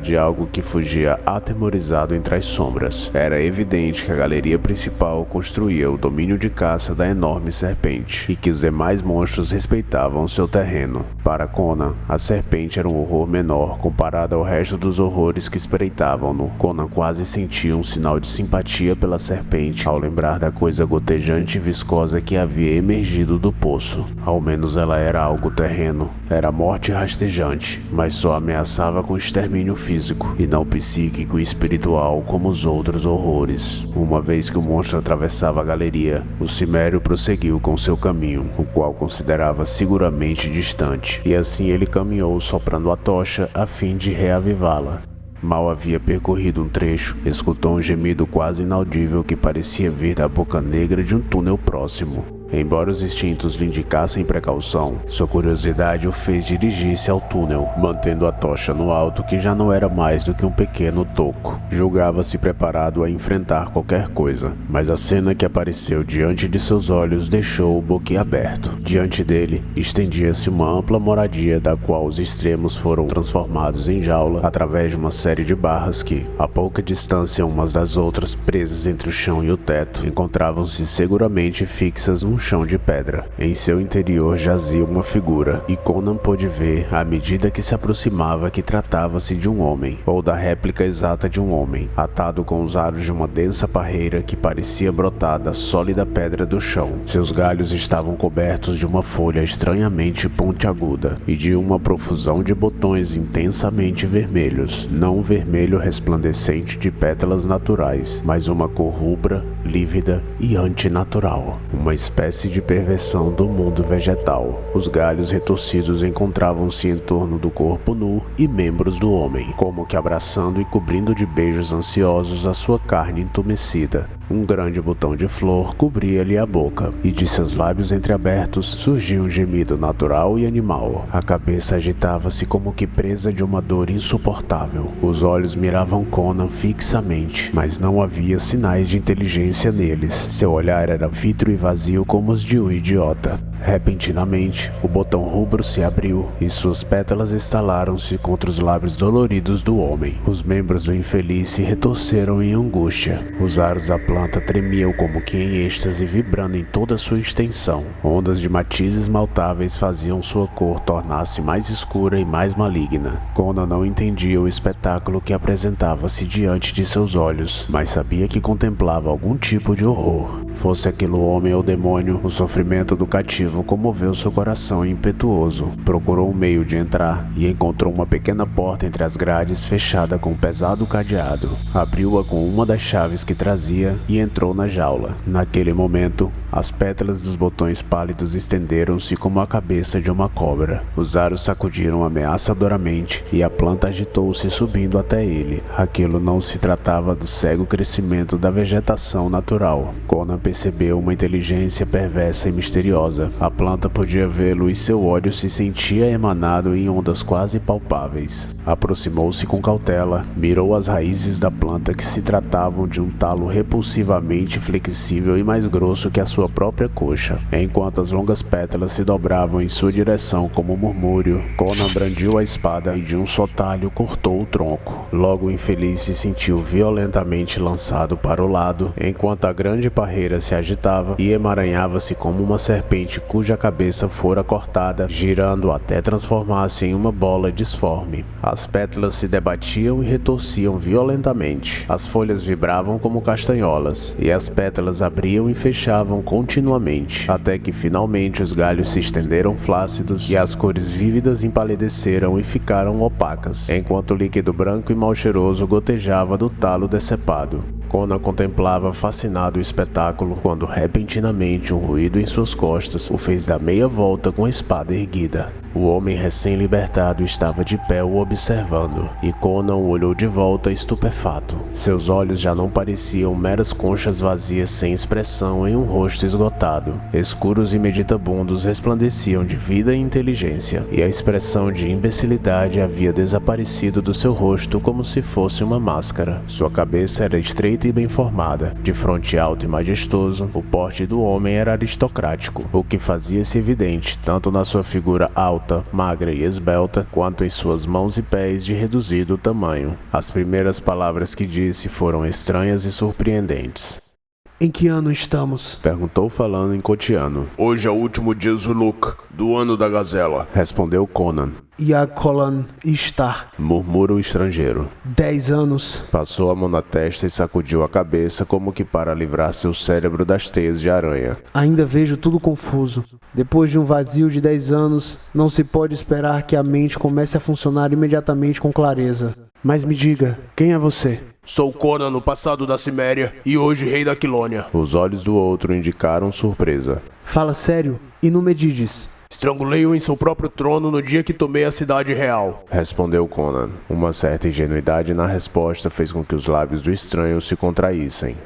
de algo que fugia atemorizado entre as sombras. Era evidente que a galeria principal construía o domínio de caça da enorme serpente, e que os demais monstros respeitavam seu terreno. Para Conan, a serpente era um horror menor comparado ao resto dos horrores que espreitavam-no. Conan quase sentia um sinal de simpatia pela serpente ao lembrar da coisa gotejante e viscosa que havia emergido do poço. Ao menos ela era algo terreno, era morte rastejante, mas só ameaçava com extermínio físico, e não psíquico e espiritual como os outros horrores. Uma vez que o monstro atravessava a galeria, o cimério prosseguiu com seu caminho, o qual considerava seguramente distante, e assim ele caminhou soprando a tocha a fim de reavivá-la. Mal havia percorrido um trecho, escutou um gemido quase inaudível que parecia vir da boca negra de um túnel próximo. Embora os instintos lhe indicassem precaução, sua curiosidade o fez dirigir-se ao túnel, mantendo a tocha no alto que já não era mais do que um pequeno toco. Julgava-se preparado a enfrentar qualquer coisa, mas a cena que apareceu diante de seus olhos deixou-o boquiaberto. Diante dele, estendia-se uma ampla moradia da qual os extremos foram transformados em jaula através de uma série de barras que, a pouca distância umas das outras, presas entre o chão e o teto, encontravam-se seguramente fixas num chão de pedra. Em seu interior jazia uma figura, e Conan pôde ver, à medida que se aproximava, que tratava-se de um homem, ou da réplica exata de um homem, atado com os aros de uma densa parreira que parecia brotar da sólida pedra do chão. Seus galhos estavam cobertos de uma folha estranhamente pontiaguda e de uma profusão de botões intensamente vermelhos, não um vermelho resplandecente de pétalas naturais, mas uma cor rubra, lívida e antinatural, uma espécie de perversão do mundo vegetal. Os galhos retorcidos encontravam-se em torno do corpo nu e membros do homem, como que abraçando e cobrindo de beijos ansiosos a sua carne entumecida. Um grande botão de flor cobria-lhe a boca, e de seus lábios entreabertos surgia um gemido natural e animal. A cabeça agitava-se como que presa de uma dor insuportável. Os olhos miravam Conan fixamente, mas não havia sinais de inteligência neles. Seu olhar era vítreo e vazio como os de um idiota. Repentinamente, o botão rubro se abriu e suas pétalas estalaram-se contra os lábios doloridos do homem. Os membros do infeliz se retorceram em angústia. Os aros da planta tremiam como que em êxtase, vibrando em toda sua extensão. Ondas de matizes maltáveis faziam sua cor tornar-se mais escura e mais maligna. Conan não entendia o espetáculo que apresentava-se diante de seus olhos, mas sabia que contemplava algum tipo de horror. Fosse aquilo homem ou demônio, o sofrimento do cativo comoveu seu coração impetuoso. Procurou um meio de entrar e encontrou uma pequena porta entre as grades fechada com um pesado cadeado. Abriu-a com uma das chaves que trazia e entrou na jaula. Naquele momento, as pétalas dos botões pálidos estenderam-se como a cabeça de uma cobra. Os aros sacudiram ameaçadoramente e a planta agitou-se subindo até ele. Aquilo não se tratava do cego crescimento da vegetação natural. Conan percebeu uma inteligência perversa e misteriosa. A planta podia vê-lo e seu ódio se sentia emanado em ondas quase palpáveis. Aproximou-se com cautela, mirou as raízes da planta que se tratavam de um talo repulsivamente flexível e mais grosso que a sua própria coxa. Enquanto as longas pétalas se dobravam em sua direção como um murmúrio, Conan brandiu a espada e de um só talho cortou o tronco. Logo o infeliz se sentiu violentamente lançado para o lado, enquanto a grande parreira se agitava e emaranhava-se como uma serpente cuja cabeça fora cortada, girando até transformar-se em uma bola disforme. As pétalas se debatiam e retorciam violentamente. As folhas vibravam como castanholas, e as pétalas abriam e fechavam continuamente, até que finalmente os galhos se estenderam flácidos e as cores vívidas empalideceram e ficaram opacas, enquanto o líquido branco e mal cheiroso gotejava do talo decepado. Conan contemplava fascinado o espetáculo, quando repentinamente um ruído em suas costas o fez dar meia volta com a espada erguida. O homem recém-libertado estava de pé o observando, e Conan o olhou de volta estupefato. Seus olhos já não pareciam meras conchas vazias sem expressão em um rosto esgotado. Escuros e meditabundos resplandeciam de vida e inteligência, e a expressão de imbecilidade havia desaparecido do seu rosto como se fosse uma máscara. Sua cabeça era estreita e bem formada, de fronte alto e majestoso. O porte do homem era aristocrático, o que fazia-se evidente tanto na sua figura alta, magra e esbelta, quanto em suas mãos e pés de reduzido tamanho. As primeiras palavras que disse foram estranhas e surpreendentes. Em que ano estamos? Perguntou falando em cotiano. Hoje é o último dia Zuluk, do ano da gazela, respondeu Conan. Yakolan Star. Murmura o estrangeiro. 10 anos. Passou a mão na testa e sacudiu a cabeça como que para livrar seu cérebro das teias de aranha. Ainda vejo tudo confuso. Depois de um vazio de 10 anos, não se pode esperar que a mente comece a funcionar imediatamente com clareza. Mas me diga, quem é você? Sou Conan no passado da Ciméria e hoje rei da Quilônia. Os olhos do outro indicaram surpresa. Fala sério e não me diz. Estrangulei-o em seu próprio trono no dia que tomei a cidade real, respondeu Conan. Uma certa ingenuidade na resposta fez com que os lábios do estranho se contraíssem.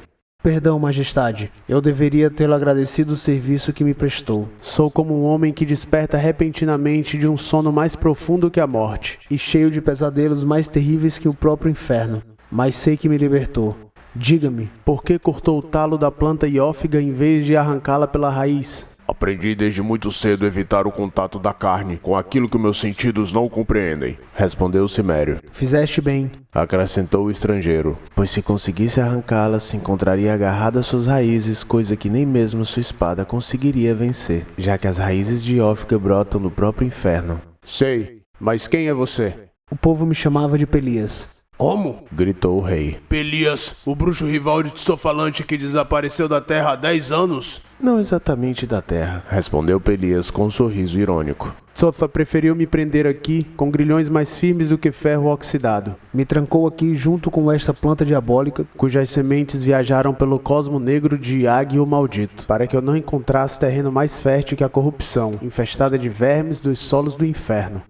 Perdão, Majestade. Eu deveria tê-lo agradecido o serviço que me prestou. Sou como um homem que desperta repentinamente de um sono mais profundo que a morte, e cheio de pesadelos mais terríveis que o próprio inferno. Mas sei que me libertou. Diga-me, por que cortou o talo da planta iófiga em vez de arrancá-la pela raiz? Aprendi desde muito cedo a evitar o contato da carne com aquilo que meus sentidos não compreendem, respondeu o Cimério. Fizeste bem, acrescentou o estrangeiro, pois se conseguisse arrancá-la, se encontraria agarrada às suas raízes, coisa que nem mesmo sua espada conseguiria vencer, já que as raízes de Iófiga brotam no próprio inferno. Sei, mas quem é você? O povo me chamava de Pelias. Como? Gritou o rei. Pelias, o bruxo rival de Tsofalante que desapareceu da Terra há 10 anos? Não exatamente da terra, respondeu Pelias com um sorriso irônico. Tsofa preferiu me prender aqui com grilhões mais firmes do que ferro oxidado. Me trancou aqui junto com esta planta diabólica, cujas sementes viajaram pelo cosmo negro de Yagi o Maldito, para que eu não encontrasse terreno mais fértil que a corrupção, infestada de vermes dos solos do inferno.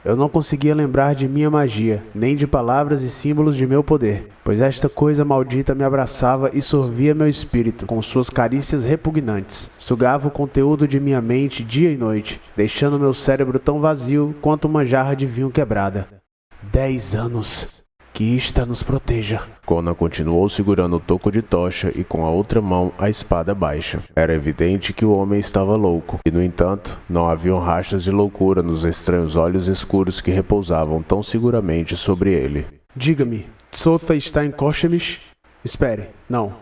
Eu não conseguia lembrar de minha magia, nem de palavras e símbolos de meu poder, pois esta coisa maldita me abraçava e sorvia meu espírito com suas carícias repugnantes. Sugava o conteúdo de minha mente dia e noite, deixando meu cérebro tão vazio quanto uma jarra de vinho quebrada. 10 anos. Que Ishtar nos proteja. Conan continuou segurando o toco de tocha e com a outra mão a espada baixa. Era evidente que o homem estava louco, e no entanto, não haviam rastros de loucura nos estranhos olhos escuros que repousavam tão seguramente sobre ele. Diga-me, Tsofa está em Koshemish? Espere, não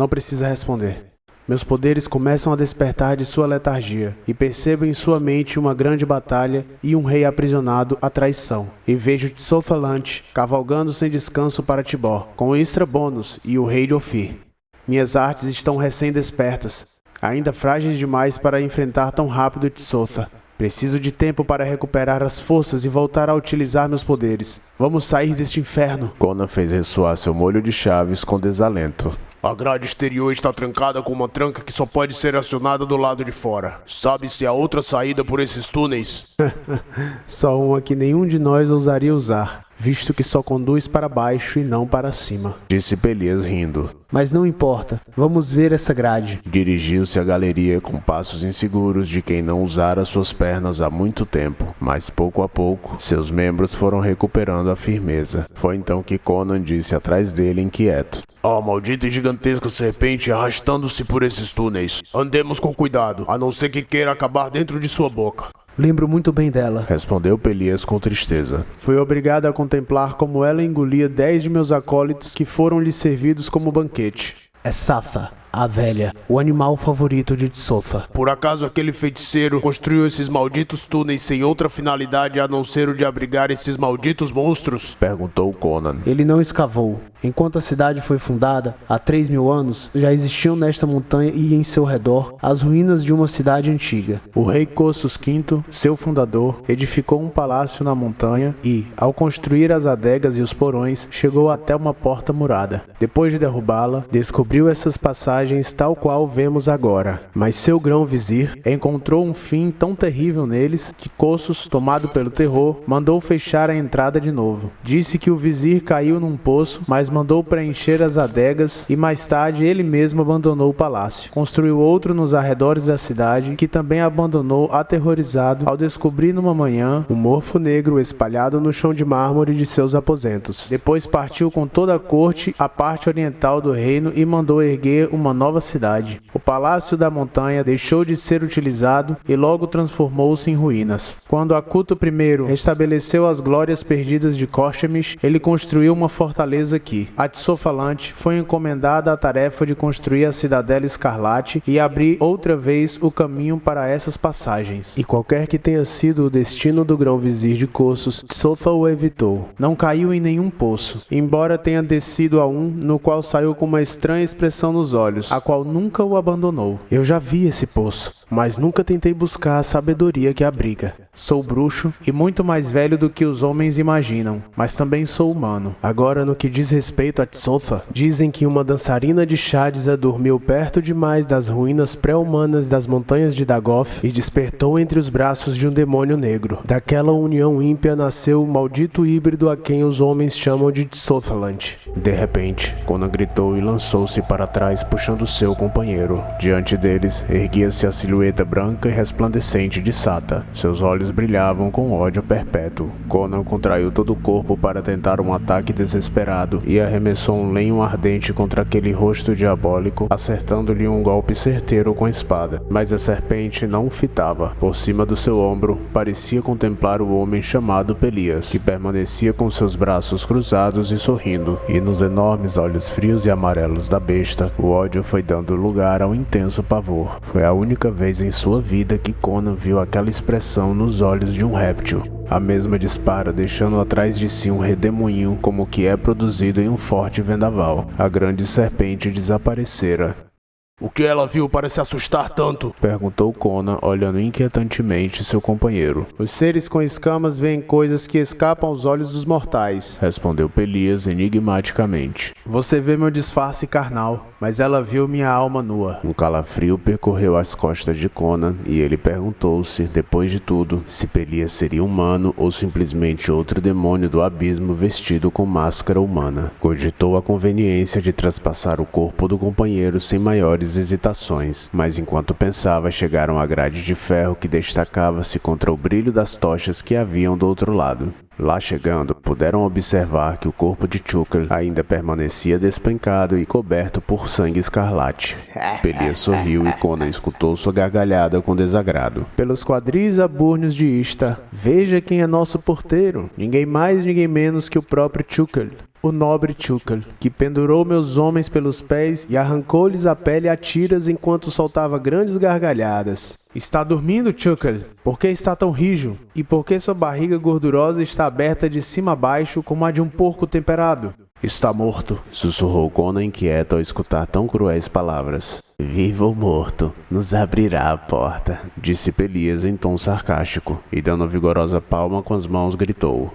precisa responder. Meus poderes começam a despertar de sua letargia, e percebo em sua mente uma grande batalha e um rei aprisionado à traição. E vejo Tsofalante cavalgando sem descanso para Tibor, com Istra Bônus e o rei de Ofir. Minhas artes estão recém-despertas, ainda frágeis demais para enfrentar tão rápido Tsofa. Preciso de tempo para recuperar as forças e voltar a utilizar meus poderes. Vamos sair deste inferno. Conan fez ressoar seu molho de chaves com desalento. A grade exterior está trancada com uma tranca que só pode ser acionada do lado de fora. Sabe se há outra saída por esses túneis? Só uma que nenhum de nós ousaria usar, visto que só conduz para baixo e não para cima, disse Pelias rindo. Mas não importa, vamos ver essa grade. Dirigiu-se à galeria com passos inseguros de quem não usara suas pernas há muito tempo, mas pouco a pouco, seus membros foram recuperando a firmeza. Foi então que Conan disse atrás dele inquieto. A maldita e gigantesca serpente arrastando-se por esses túneis. Andemos com cuidado, a não ser que queira acabar dentro de sua boca. Lembro muito bem dela, respondeu Pelias com tristeza. Fui obrigado a contemplar como ela engolia 10 de meus acólitos que foram-lhe servidos como banquete. É Satha, a velha, o animal favorito de Tsofa. Por acaso aquele feiticeiro construiu esses malditos túneis sem outra finalidade a não ser o de abrigar esses malditos monstros? Perguntou Conan. Ele não escavou. Enquanto a cidade foi fundada, há 3.000 anos, já existiam nesta montanha e em seu redor as ruínas de uma cidade antiga. O rei Kossus V, seu fundador, edificou um palácio na montanha e, ao construir as adegas e os porões, chegou até uma porta murada. Depois de derrubá-la, descobriu essas passagens tal qual vemos agora. Mas seu grão-vizir encontrou um fim tão terrível neles que Kossus, tomado pelo terror, mandou fechar a entrada de novo. Disse que o vizir caiu num poço, mas mandou preencher as adegas e mais tarde ele mesmo abandonou o palácio. Construiu outro nos arredores da cidade, que também abandonou aterrorizado ao descobrir numa manhã um morfo negro espalhado no chão de mármore de seus aposentos. Depois partiu com toda a corte à parte oriental do reino e mandou erguer uma nova cidade. O Palácio da Montanha deixou de ser utilizado e logo transformou-se em ruínas. Quando Akuto I restabeleceu as glórias perdidas de Koshemish, ele construiu uma fortaleza aqui. A Tsofalante foi encomendada a tarefa de construir a Cidadela Escarlate e abrir outra vez o caminho para essas passagens. E qualquer que tenha sido o destino do grão-vizir de Kossus, Tsofa o evitou. Não caiu em nenhum poço, embora tenha descido a um no qual saiu com uma estranha expressão nos olhos, a qual nunca o abandonou. Eu já vi esse poço, mas nunca tentei buscar a sabedoria que abriga. Sou bruxo e muito mais velho do que os homens imaginam, mas também sou humano. Agora, no que diz respeito a Tsotha, dizem que uma dançarina de Shadza dormiu perto demais das ruínas pré-humanas das montanhas de Dagoth e despertou entre os braços de um demônio negro. Daquela união ímpia nasceu o maldito híbrido a quem os homens chamam de Tsothalant. De repente, Conan gritou e lançou-se para trás puxando seu companheiro. Diante deles, erguia-se a silhueta branca e resplandecente de Sata. Seus olhos brilhavam com ódio perpétuo. Conan contraiu todo o corpo para tentar um ataque desesperado e arremessou um lenho ardente contra aquele rosto diabólico, acertando-lhe um golpe certeiro com a espada. Mas a serpente não o fitava. Por cima do seu ombro, parecia contemplar o homem chamado Pelias, que permanecia com seus braços cruzados e sorrindo, e nos enormes olhos frios e amarelos da besta, o ódio foi dando lugar ao intenso pavor. Foi a única vez em sua vida que Conan viu aquela expressão nos olhos de um réptil. A mesma dispara, deixando atrás de si um redemoinho como o que é produzido em um forte vendaval. A grande serpente desaparecera. O que ela viu para se assustar tanto? Perguntou Conan, olhando inquietantemente seu companheiro. Os seres com escamas veem coisas que escapam aos olhos dos mortais, respondeu Pelias enigmaticamente. Você vê meu disfarce carnal, mas ela viu minha alma nua. Um calafrio percorreu as costas de Conan e ele perguntou-se, depois de tudo, se Pelias seria humano ou simplesmente outro demônio do abismo vestido com máscara humana. Cogitou a conveniência de traspassar o corpo do companheiro sem maiores hesitações, mas enquanto pensava, chegaram à grade de ferro que destacava-se contra o brilho das tochas que haviam do outro lado. Lá chegando, puderam observar que o corpo de Chukal ainda permanecia despencado e coberto por sangue escarlate. Pelias sorriu e Conan escutou sua gargalhada com desagrado. Pelos quadris abúrnios de Ishtar, veja quem é nosso porteiro. Ninguém mais, ninguém menos que o próprio Chukal. O nobre Chukal, que pendurou meus homens pelos pés e arrancou-lhes a pele a tiras enquanto soltava grandes gargalhadas. Está dormindo, Chukal? Por que está tão rijo? E por que sua barriga gordurosa está aberta de cima a baixo como a de um porco temperado? Está morto, sussurrou Conan inquieto ao escutar tão cruéis palavras. Vivo ou morto, nos abrirá a porta, disse Pelias em tom sarcástico, e dando vigorosa palma com as mãos gritou.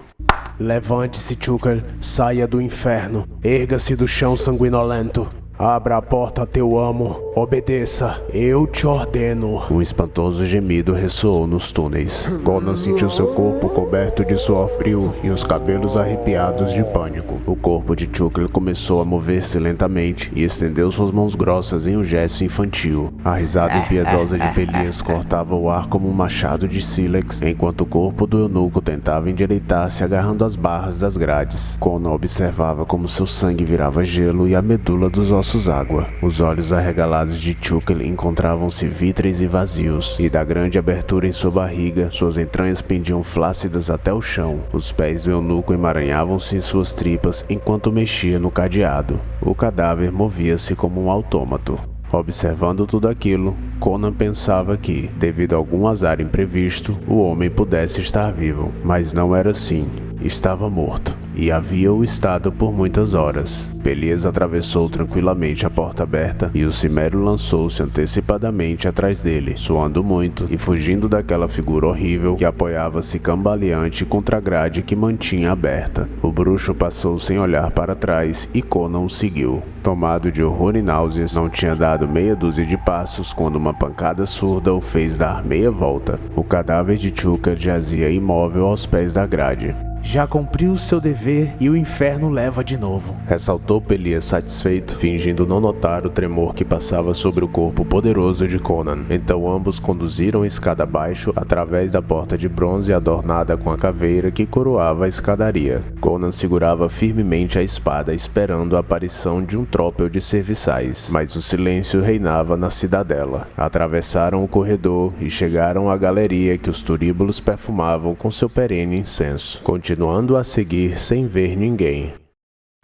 Levante-se, Chukal, saia do inferno, erga-se do chão sanguinolento. Abra a porta a teu amo, obedeça, eu te ordeno. Um espantoso gemido ressoou nos túneis. Conan sentiu seu corpo coberto de suor frio e os cabelos arrepiados de pânico. O corpo de Chukal começou a mover-se lentamente e estendeu suas mãos grossas em um gesto infantil. A risada impiedosa de Pelias cortava o ar como um machado de sílex, enquanto o corpo do eunuco tentava endireitar-se agarrando as barras das grades. Conan observava como seu sangue virava gelo e a medula dos ossos água. Os olhos arregalados de Chukal encontravam-se vítreis e vazios, e da grande abertura em sua barriga, suas entranhas pendiam flácidas até o chão. Os pés do eunuco emaranhavam-se em suas tripas enquanto mexia no cadeado. O cadáver movia-se como um autômato. Observando tudo aquilo, Conan pensava que, devido a algum azar imprevisto, o homem pudesse estar vivo, mas não era assim. Estava morto, e havia-o estado por muitas horas. Pelias atravessou tranquilamente a porta aberta e o cimério lançou-se antecipadamente atrás dele, suando muito e fugindo daquela figura horrível que apoiava-se cambaleante contra a grade que mantinha aberta. O bruxo passou sem olhar para trás e Conan o seguiu. Tomado de horror e náuseas, não tinha dado meia dúzia de passos quando uma pancada surda o fez dar meia volta. O cadáver de Chukal jazia imóvel aos pés da grade. Já cumpriu seu dever e o inferno leva de novo, ressaltou Pelias satisfeito, fingindo não notar o tremor que passava sobre o corpo poderoso de Conan. Então ambos conduziram a escada abaixo, através da porta de bronze adornada com a caveira que coroava a escadaria. Conan segurava firmemente a espada, esperando a aparição de um tropel de serviçais, mas o silêncio reinava na cidadela. Atravessaram o corredor e chegaram à galeria que os turíbulos perfumavam com seu perene incenso, continuando a seguir sem ver ninguém.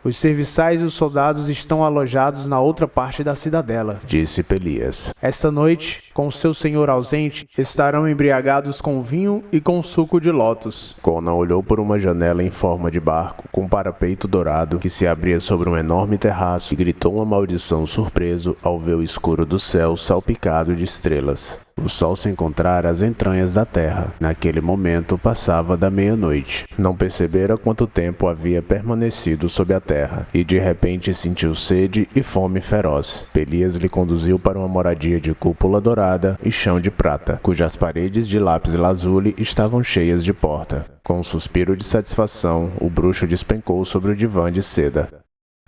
Os serviçais e os soldados estão alojados na outra parte da cidadela, disse Pelias. Esta noite, com seu senhor ausente, estarão embriagados com vinho e com suco de lótus. Conan olhou por uma janela em forma de barco, com um parapeito dourado, que se abria sobre um enorme terraço, e gritou uma maldição surpreso ao ver o escuro do céu salpicado de estrelas. O sol se encontrara às entranhas da terra. Naquele momento passava da meia-noite. Não percebera quanto tempo havia permanecido sob a terra, e de repente sentiu sede e fome feroz. Pelias lhe conduziu para uma moradia de cúpula dourada e chão de prata, cujas paredes de lápis lazuli estavam cheias de porta. Com um suspiro de satisfação, o bruxo despencou sobre o divã de seda.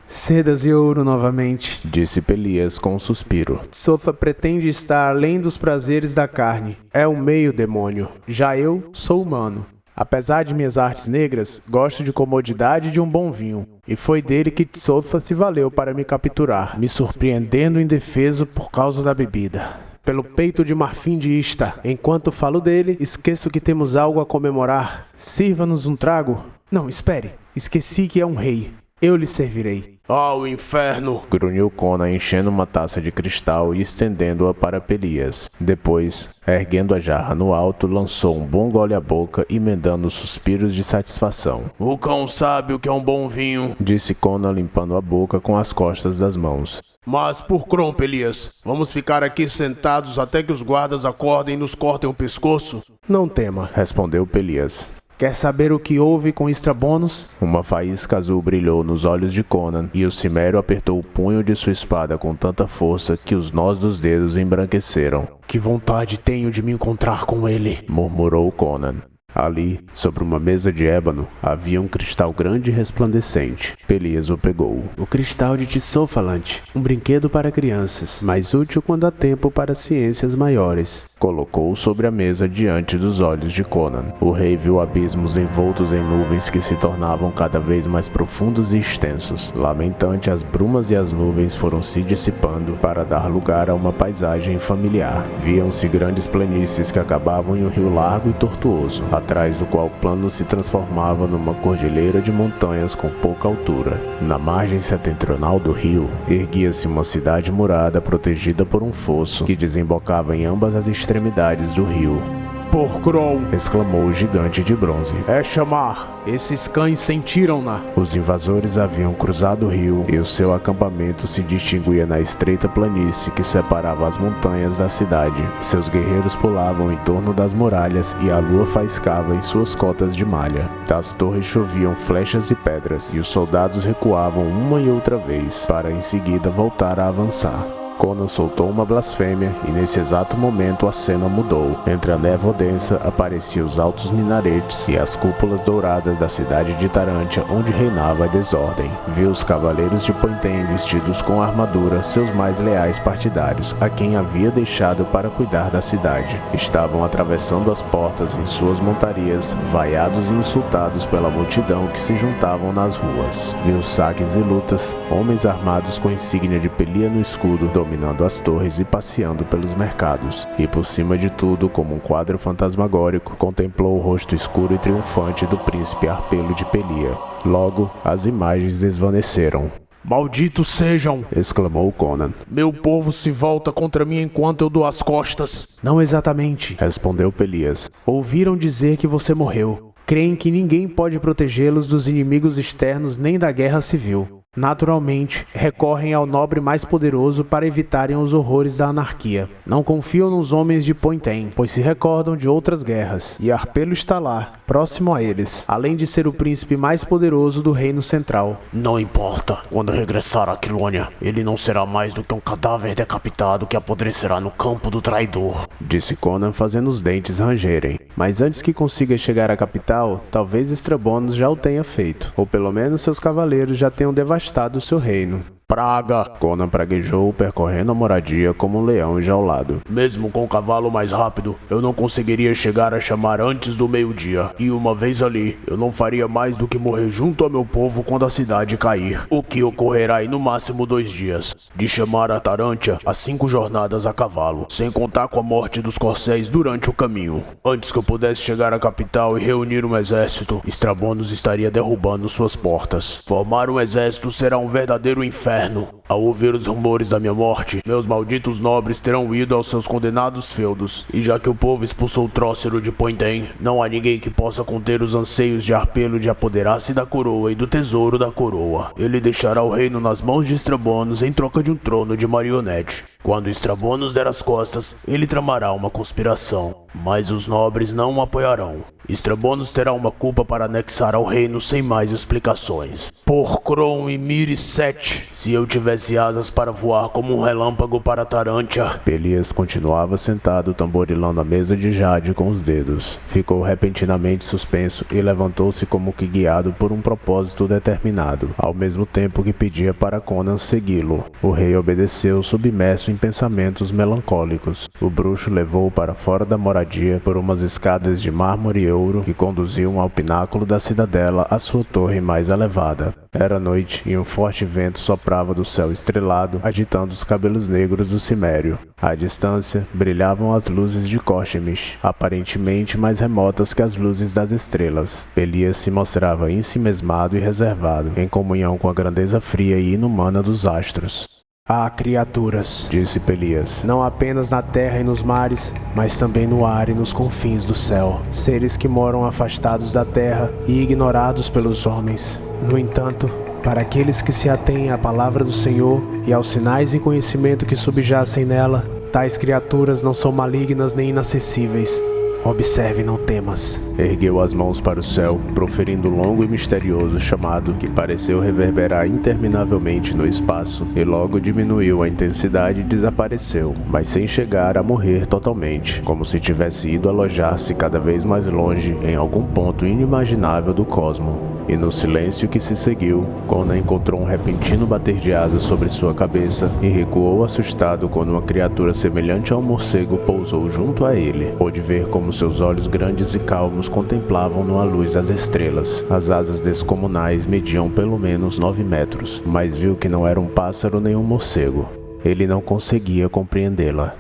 Sedas e ouro novamente, Disse Pelias com um suspiro. Tsofa pretende estar além dos prazeres da carne. É um meio demônio. Já eu sou humano. Apesar de minhas artes negras, gosto de comodidade e de um bom vinho. E foi dele que Tsofa se valeu para me capturar, me surpreendendo indefeso por causa da bebida. Pelo peito de marfim de Ista. Enquanto falo dele, esqueço que temos algo a comemorar. Sirva-nos um trago. Não, espere. Esqueci que é um rei. Eu lhe servirei. O inferno! Grunhiu Conan, enchendo uma taça de cristal e estendendo-a para Pelias. Depois, erguendo a jarra no alto, lançou um bom gole à boca, emendando suspiros de satisfação. O cão sabe o que é um bom vinho, Disse Conan, limpando a boca com as costas das mãos. mas por Crom, Pelias, vamos ficar aqui sentados até que os guardas acordem e nos cortem o pescoço? Não tema. Respondeu Pelias. Quer saber o que houve com Estrabonos? Uma faísca azul brilhou nos olhos de Conan, e o cimério apertou o punho de sua espada com tanta força que os nós dos dedos embranqueceram. Que vontade tenho de me encontrar com ele. Murmurou Conan. Ali, sobre uma mesa de ébano, havia um cristal grande e resplandecente. Pelias o pegou. O cristal de Tissofalante, um brinquedo para crianças, mais útil quando há tempo para ciências maiores. Colocou-o sobre a mesa diante dos olhos de Conan. O rei viu abismos envoltos em nuvens que se tornavam cada vez mais profundos e extensos. Lamentante, as brumas e as nuvens foram se dissipando para dar lugar a uma paisagem familiar. Viam-se grandes planícies que acabavam em um rio largo e tortuoso, atrás do qual o plano se transformava numa cordilheira de montanhas com pouca altura. Na margem setentrional do rio, erguia-se uma cidade murada protegida por um fosso que desembocava em ambas as extremidades do rio. Por Crom! Exclamou o gigante de bronze. É chamar! Esses cães sentiram-na. Os invasores haviam cruzado o rio e o seu acampamento se distinguia na estreita planície que separava as montanhas da cidade. Seus guerreiros pulavam em torno das muralhas e a lua faiscava em suas cotas de malha. Das torres choviam flechas e pedras, e os soldados recuavam uma e outra vez, para em seguida voltar a avançar. Conan soltou uma blasfêmia e nesse exato momento a cena mudou. Entre a névoa densa apareciam os altos minaretes e as cúpulas douradas da cidade de Tarantia, onde reinava a desordem. Viu os cavaleiros de Pointen vestidos com armadura, seus mais leais partidários, a quem havia deixado para cuidar da cidade. Estavam atravessando as portas em suas montarias, vaiados e insultados pela multidão que se juntavam nas ruas. Viu saques e lutas, homens armados com insígnia de Pelia no escudo, dominando as torres e passeando pelos mercados. E por cima de tudo, como um quadro fantasmagórico, contemplou o rosto escuro e triunfante do príncipe Arpelo de Pelia. Logo, as imagens desvaneceram. Malditos sejam! Exclamou Conan. Meu povo se volta contra mim enquanto eu dou as costas. Não exatamente. Respondeu Pelias. Ouviram dizer que você morreu. Creem que ninguém pode protegê-los dos inimigos externos nem da guerra civil. Naturalmente, recorrem ao nobre mais poderoso para evitarem os horrores da anarquia. Não confiam nos homens de Pointen, pois se recordam de outras guerras, e Arpelo está lá, próximo a eles, além de ser o príncipe mais poderoso do reino central. Não importa. Quando regressar a Quilônia, ele não será mais do que um cadáver decapitado que apodrecerá no campo do traidor. Disse Conan, fazendo os dentes rangerem. Mas antes que consiga chegar à capital, talvez Estrabonos já o tenha feito, ou pelo menos seus cavaleiros já tenham devastado o seu reino. Praga! Conan praguejou, percorrendo a moradia como um leão enjaulado. Mesmo com o cavalo mais rápido, eu não conseguiria chegar a chamar antes do meio-dia. E uma vez ali, eu não faria mais do que morrer junto ao meu povo quando a cidade cair. O que ocorrerá em no máximo 2 dias. De chamar a Tarantia a 5 jornadas a cavalo, sem contar com a morte dos corcéis durante o caminho. Antes que eu pudesse chegar à capital e reunir um exército, Estrabonos estaria derrubando suas portas. Formar um exército será um verdadeiro inferno. inferno. Ao ouvir os rumores da minha morte, meus malditos nobres terão ido aos seus condenados feudos. E já que o povo expulsou Trócero de Pointen, não há ninguém que possa conter os anseios de Arpelo de apoderar-se da coroa e do tesouro da coroa. Ele deixará o reino nas mãos de Estrabonos em troca de um trono de marionete. Quando Estrabonos der as costas, ele tramará uma conspiração, mas os nobres não o apoiarão. Estrabonos terá uma culpa para anexar ao reino sem mais explicações. Por Kron e Miri Set, se eu tivesse asas para voar como um relâmpago para Tarantia. Pelias continuava sentado tamborilando a mesa de jade com os dedos. Ficou repentinamente suspenso e levantou-se como que guiado por um propósito determinado, ao mesmo tempo que pedia para Conan segui-lo. O rei obedeceu, submerso em pensamentos melancólicos. O bruxo levou-o para fora da moradia por umas escadas de mármore e ouro que conduziam ao pináculo da cidadela, à sua torre mais elevada. Era noite e um forte vento soprava do céu estrelado, agitando os cabelos negros do cimério. À distância, brilhavam as luzes de Korchemish, aparentemente mais remotas que as luzes das estrelas. Pelias se mostrava ensimesmado e reservado, em comunhão com a grandeza fria e inumana dos astros. Há criaturas, Disse Pelias, não apenas na terra e nos mares, mas também no ar e nos confins do céu. Seres que moram afastados da terra e ignorados pelos homens. No entanto, para aqueles que se atêm à palavra do Senhor e aos sinais e conhecimento que subjacem nela, tais criaturas não são malignas nem inacessíveis. Observe, não temas. Ergueu as mãos para o céu, proferindo um longo e misterioso chamado que pareceu reverberar interminavelmente no espaço, e logo diminuiu a intensidade e desapareceu, mas sem chegar a morrer totalmente, como se tivesse ido alojar-se cada vez mais longe em algum ponto inimaginável do cosmo. E no silêncio que se seguiu, Conan encontrou um repentino bater de asas sobre sua cabeça e recuou assustado quando uma criatura semelhante a um morcego pousou junto a ele. Pôde ver como seus olhos grandes e calmos contemplavam-no à luz as estrelas. As asas descomunais mediam pelo menos 9 metros, mas viu que não era um pássaro nem um morcego. Ele não conseguia compreendê-la.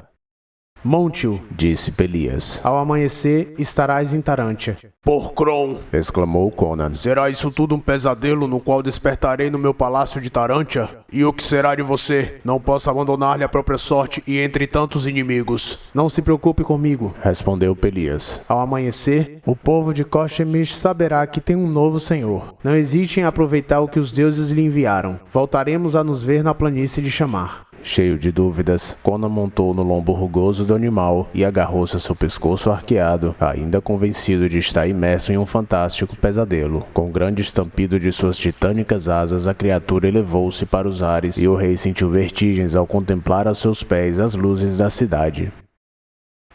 Monte-o, Disse Pelias. ao amanhecer estarás em Tarantia. Por Kron, Exclamou Conan. será isso tudo um pesadelo no qual despertarei no meu palácio de Tarantia? E o que será de você? Não posso abandonar-lhe a própria sorte e entre tantos inimigos. Não se preocupe comigo. Respondeu Pelias. Ao amanhecer, o povo de Korchemish saberá que tem um novo senhor. Não hesite em aproveitar o que os deuses lhe enviaram. Voltaremos a nos ver na planície de Chamar. Cheio de dúvidas, Conan montou no lombo rugoso do animal e agarrou-se a seu pescoço arqueado, ainda convencido de estar imerso em um fantástico pesadelo. Com um grande estampido de suas titânicas asas, a criatura elevou-se para os ares e o rei sentiu vertigens ao contemplar a seus pés as luzes da cidade.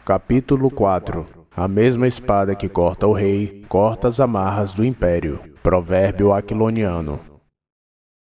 Capítulo 4. A mesma espada que corta o rei, corta as amarras do império. Provérbio aquiloniano.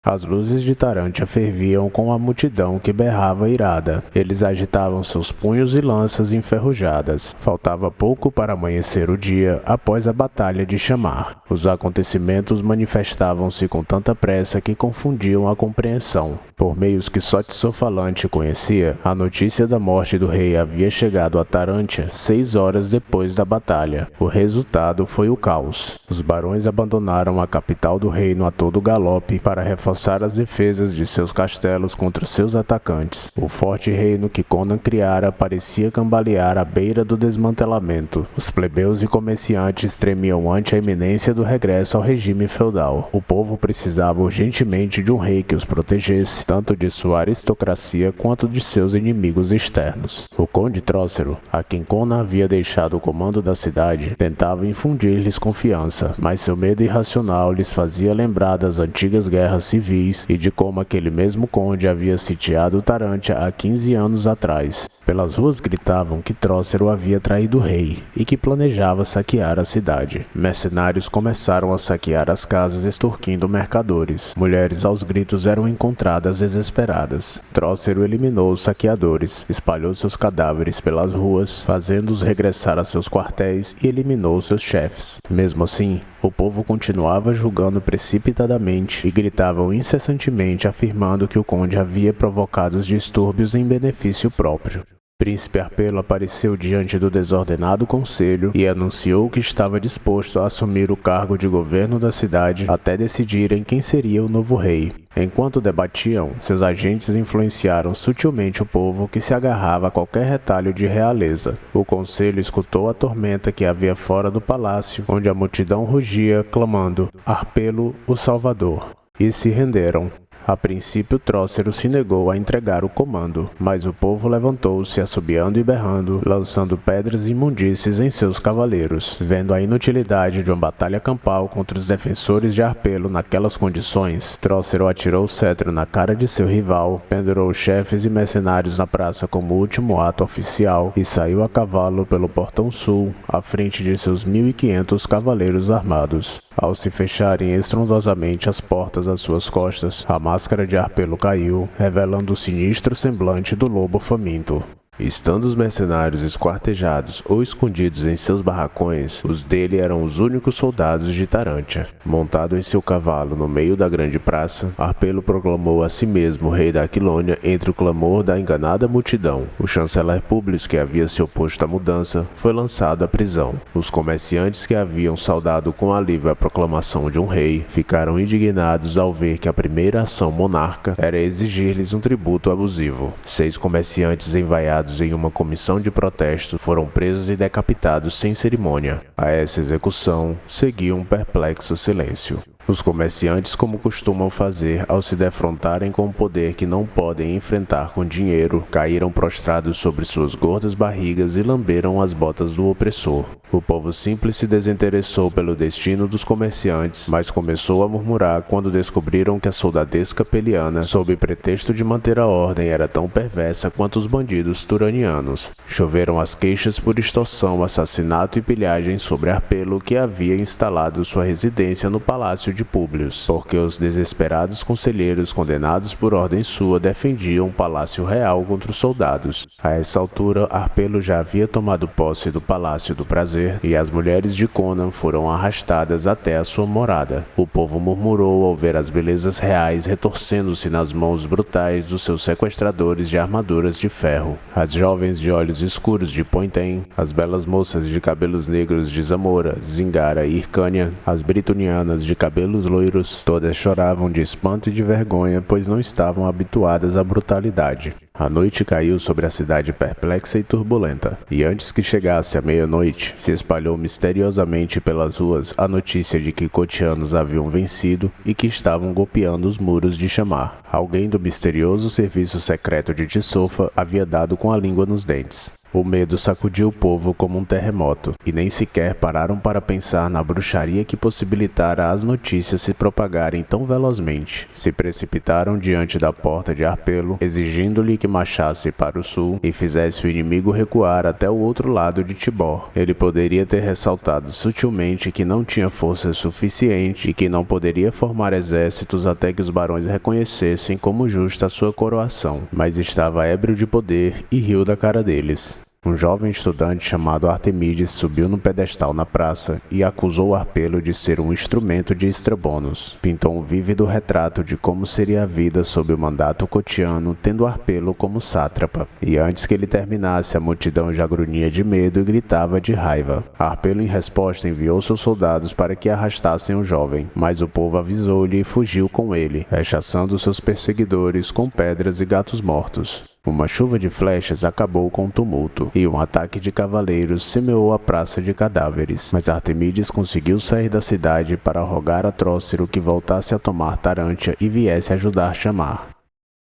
As luzes de Tarantia ferviam com a multidão que berrava irada. Eles agitavam seus punhos e lanças enferrujadas. Faltava pouco para amanhecer o dia após a batalha de Chamar. Os acontecimentos manifestavam-se com tanta pressa que confundiam a compreensão. Por meios que só Tissofalante conhecia, a notícia da morte do rei havia chegado a Tarantia 6 horas depois da batalha. O resultado foi o caos. Os barões abandonaram a capital do reino a todo galope para reforçar as defesas de seus castelos contra seus atacantes. O forte reino que Conan criara parecia cambalear à beira do desmantelamento. Os plebeus e comerciantes tremiam ante a iminência do regresso ao regime feudal. O povo precisava urgentemente de um rei que os protegesse, tanto de sua aristocracia quanto de seus inimigos externos. O conde Trócero, a quem Conan havia deixado o comando da cidade, tentava infundir-lhes confiança, mas seu medo irracional lhes fazia lembrar das antigas guerras civis e de como aquele mesmo conde havia sitiado Tarantia há 15 anos atrás. Pelas ruas gritavam que Trócero havia traído o rei e que planejava saquear a cidade. Mercenários começaram a saquear as casas extorquindo mercadores. Mulheres aos gritos eram encontradas desesperadas. Trócero eliminou os saqueadores, espalhou seus cadáveres pelas ruas, fazendo-os regressar a seus quartéis e eliminou seus chefes. Mesmo assim, o povo continuava julgando precipitadamente e gritavam incessantemente afirmando que o conde havia provocado os distúrbios em benefício próprio. Príncipe Arpelo apareceu diante do desordenado conselho e anunciou que estava disposto a assumir o cargo de governo da cidade até decidirem quem seria o novo rei. Enquanto debatiam, seus agentes influenciaram sutilmente o povo que se agarrava a qualquer retalho de realeza. O conselho escutou a tormenta que havia fora do palácio, onde a multidão rugia, clamando: Arpelo, o Salvador, e se renderam. A princípio, Trócero se negou a entregar o comando, mas o povo levantou-se assobiando e berrando, lançando pedras e imundícies em seus cavaleiros. Vendo a inutilidade de uma batalha campal contra os defensores de Arpelo naquelas condições, Trócero atirou o cetro na cara de seu rival, pendurou chefes e mercenários na praça como último ato oficial e saiu a cavalo pelo portão sul, à frente de seus 1.500 cavaleiros armados. Ao se fecharem estrondosamente as portas às suas costas, a máscara de Arpelo caiu, revelando o sinistro semblante do lobo faminto. Estando os mercenários esquartejados ou escondidos em seus barracões, os dele eram os únicos soldados de Tarântia. Montado em seu cavalo no meio da grande praça, Arpelo proclamou a si mesmo rei da Aquilônia entre o clamor da enganada multidão. O chanceler Públio, que havia se oposto à mudança, foi lançado à prisão. Os comerciantes que haviam saudado com alívio a proclamação de um rei ficaram indignados ao ver que a primeira ação monarca era exigir-lhes um tributo abusivo. 6 comerciantes envaiados em uma comissão de protesto foram presos e decapitados sem cerimônia. A essa execução seguia um perplexo silêncio. Os comerciantes, como costumam fazer ao se defrontarem com o poder que não podem enfrentar com dinheiro, caíram prostrados sobre suas gordas barrigas e lamberam as botas do opressor. O povo simples se desinteressou pelo destino dos comerciantes, mas começou a murmurar quando descobriram que a soldadesca peliana, sob pretexto de manter a ordem, era tão perversa quanto os bandidos turanianos. Choveram as queixas por extorsão, assassinato e pilhagem sobre Arpelo, que havia instalado sua residência no palácio de Públio, porque os desesperados conselheiros condenados por ordem sua defendiam o palácio real contra os soldados. A essa altura, Arpelo já havia tomado posse do Palácio do Prazer e as mulheres de Conan foram arrastadas até a sua morada. O povo murmurou ao ver as belezas reais retorcendo-se nas mãos brutais dos seus sequestradores de armaduras de ferro. As jovens de olhos escuros de Pointen, as belas moças de cabelos negros de Zamora, Zingara e Hircânia, as britonianas de cabelos loiros, todas choravam de espanto e de vergonha, pois não estavam habituadas à brutalidade. A noite caiu sobre a cidade perplexa e turbulenta, e antes que chegasse a meia-noite, se espalhou misteriosamente pelas ruas a notícia de que cotianos haviam vencido e que estavam golpeando os muros de Chamar. Alguém do misterioso serviço secreto de Tissofa havia dado com a língua nos dentes. O medo sacudiu o povo como um terremoto, e nem sequer pararam para pensar na bruxaria que possibilitara as notícias se propagarem tão velozmente. Se precipitaram diante da porta de Arpelo, exigindo-lhe que marchasse para o sul e fizesse o inimigo recuar até o outro lado de Tibor. Ele poderia ter ressaltado sutilmente que não tinha força suficiente e que não poderia formar exércitos até que os barões reconhecessem como justa a sua coroação, mas estava ébrio de poder e riu da cara deles. Um jovem estudante chamado Artemides subiu no pedestal na praça e acusou Arpelo de ser um instrumento de Estrabonos. Pintou um vívido retrato de como seria a vida sob o mandato cotiano, tendo Arpelo como sátrapa. E antes que ele terminasse, a multidão já grunhia de medo e gritava de raiva. Arpelo, em resposta, enviou seus soldados para que arrastassem o jovem, mas o povo avisou-lhe e fugiu com ele, rechaçando seus perseguidores com pedras e gatos mortos. Uma chuva de flechas acabou com o tumulto, e um ataque de cavaleiros semeou a praça de cadáveres. Mas Artemides conseguiu sair da cidade para rogar a Trócero que voltasse a tomar Tarântia e viesse ajudar Chamar.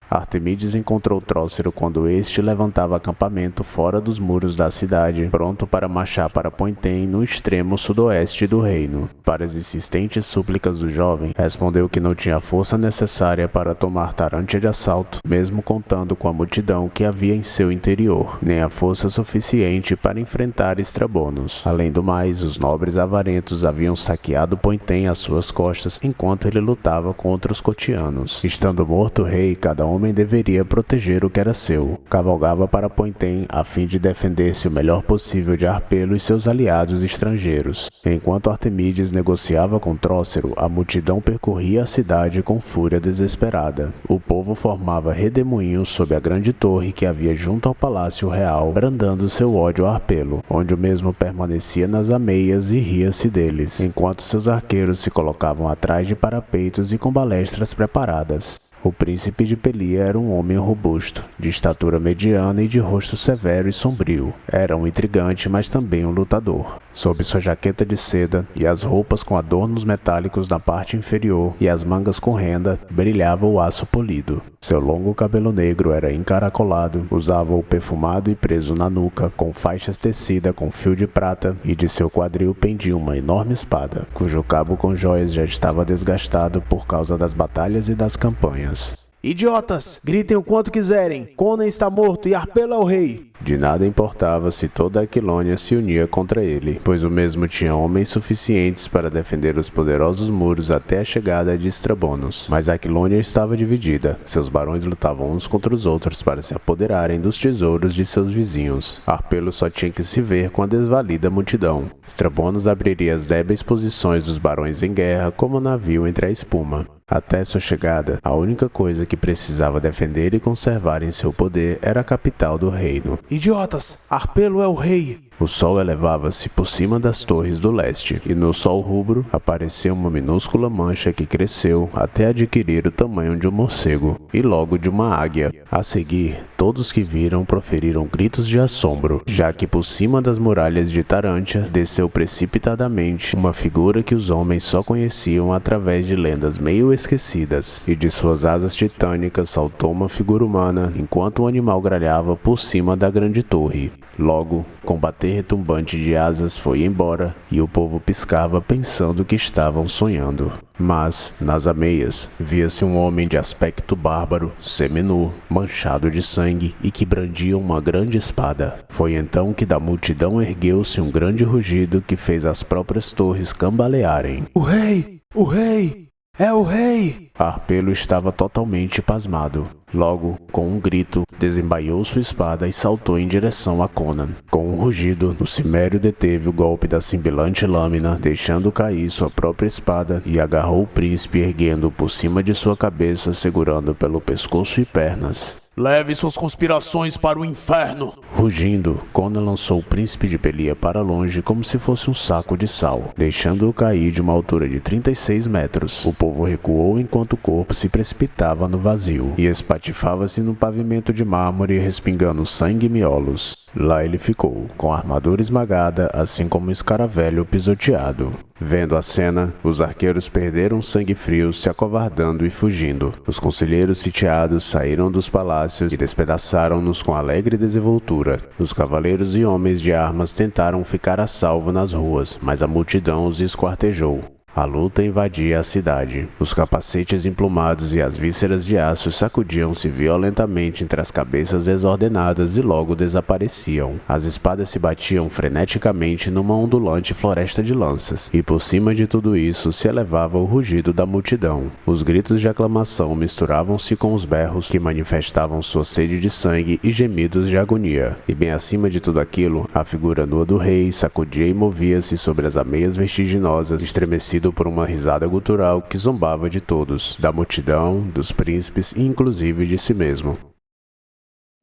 Artemides encontrou Trócero quando este levantava acampamento fora dos muros da cidade, pronto para marchar para Pointen, no extremo sudoeste do reino. Para as insistentes súplicas do jovem, respondeu que não tinha a força necessária para tomar Tarântia de assalto, mesmo contando com a multidão que havia em seu interior, nem a força suficiente para enfrentar Estrabonos. Além do mais, os nobres avarentos haviam saqueado Pointen às suas costas enquanto ele lutava contra os cotianos. Estando morto o rei, cada um homem deveria proteger o que era seu. Cavalgava para Pointen a fim de defender-se o melhor possível de Arpelo e seus aliados estrangeiros. Enquanto Artemides negociava com Trócero, a multidão percorria a cidade com fúria desesperada. O povo formava redemoinhos sob a grande torre que havia junto ao palácio real, brandando seu ódio a Arpelo, onde o mesmo permanecia nas ameias e ria-se deles, enquanto seus arqueiros se colocavam atrás de parapeitos e com balestras preparadas. O príncipe de Pelia era um homem robusto, de estatura mediana e de rosto severo e sombrio. Era um intrigante, mas também um lutador. Sob sua jaqueta de seda e as roupas com adornos metálicos na parte inferior e as mangas com renda, brilhava o aço polido. Seu longo cabelo negro era encaracolado, usava-o perfumado e preso na nuca, com faixas tecidas com fio de prata, e de seu quadril pendia uma enorme espada, cujo cabo com joias já estava desgastado por causa das batalhas e das campanhas. Idiotas! Gritem o quanto quiserem! Conan está morto e Arpelo é o rei! De nada importava se toda a Aquilônia se unia contra ele, pois o mesmo tinha homens suficientes para defender os poderosos muros até a chegada de Estrabonos. Mas a Aquilônia estava dividida. Seus barões lutavam uns contra os outros para se apoderarem dos tesouros de seus vizinhos. Arpelo só tinha que se ver com a desvalida multidão. Estrabonos abriria as débeis posições dos barões em guerra como um navio entre a espuma. Até sua chegada, a única coisa que precisava defender e conservar em seu poder era a capital do reino. Idiotas! Arpelo é o rei! O sol elevava-se por cima das torres do leste, e no sol rubro apareceu uma minúscula mancha que cresceu até adquirir o tamanho de um morcego, e logo de uma águia. A seguir, todos que viram proferiram gritos de assombro, já que por cima das muralhas de Tarântia desceu precipitadamente uma figura que os homens só conheciam através de lendas meio esquecidas, e de suas asas titânicas saltou uma figura humana, enquanto o animal gralhava por cima da grande torre. Logo, combate retumbante de asas foi embora, e o povo piscava pensando que estavam sonhando. Mas, nas ameias, via-se um homem de aspecto bárbaro, seminu, manchado de sangue e que brandia uma grande espada. Foi então que da multidão ergueu-se um grande rugido que fez as próprias torres cambalearem. O rei! O rei! É o rei! Arpelo estava totalmente pasmado. Logo, com um grito, desembaiou sua espada e saltou em direção a Conan. Com um rugido, o cimério deteve o golpe da cintilante lâmina, deixando cair sua própria espada, e agarrou o príncipe, erguendo-o por cima de sua cabeça, segurando pelo pescoço e pernas. Leve suas conspirações para o inferno! Rugindo, Conan lançou o príncipe de Pelia para longe como se fosse um saco de sal, deixando-o cair de uma altura de 36 metros. O povo recuou enquanto o corpo se precipitava no vazio, e espatifava-se no pavimento de mármore, respingando sangue e miolos. Lá ele ficou, com a armadura esmagada, assim como um escaravelho pisoteado. Vendo a cena, os arqueiros perderam sangue frio, se acovardando e fugindo. Os conselheiros sitiados saíram dos palácios e despedaçaram-nos com alegre desenvoltura. Os cavaleiros e homens de armas tentaram ficar a salvo nas ruas, mas a multidão os esquartejou. A luta invadia a cidade. Os capacetes emplumados e as vísceras de aço sacudiam-se violentamente entre as cabeças desordenadas e logo desapareciam. As espadas se batiam freneticamente numa ondulante floresta de lanças, e por cima de tudo isso se elevava o rugido da multidão. Os gritos de aclamação misturavam-se com os berros que manifestavam sua sede de sangue e gemidos de agonia. E bem acima de tudo aquilo, a figura nua do rei sacudia e movia-se sobre as ameias vertiginosas, estremecido por uma risada gutural que zombava de todos, da multidão, dos príncipes e inclusive de si mesmo.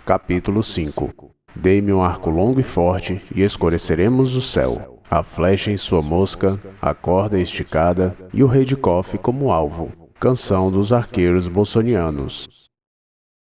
Capítulo 5. Dei-me um arco longo e forte, e escureceremos o céu. A flecha em sua mosca, a corda esticada, e o rei de Cofe como alvo. Canção dos arqueiros bolsonianos.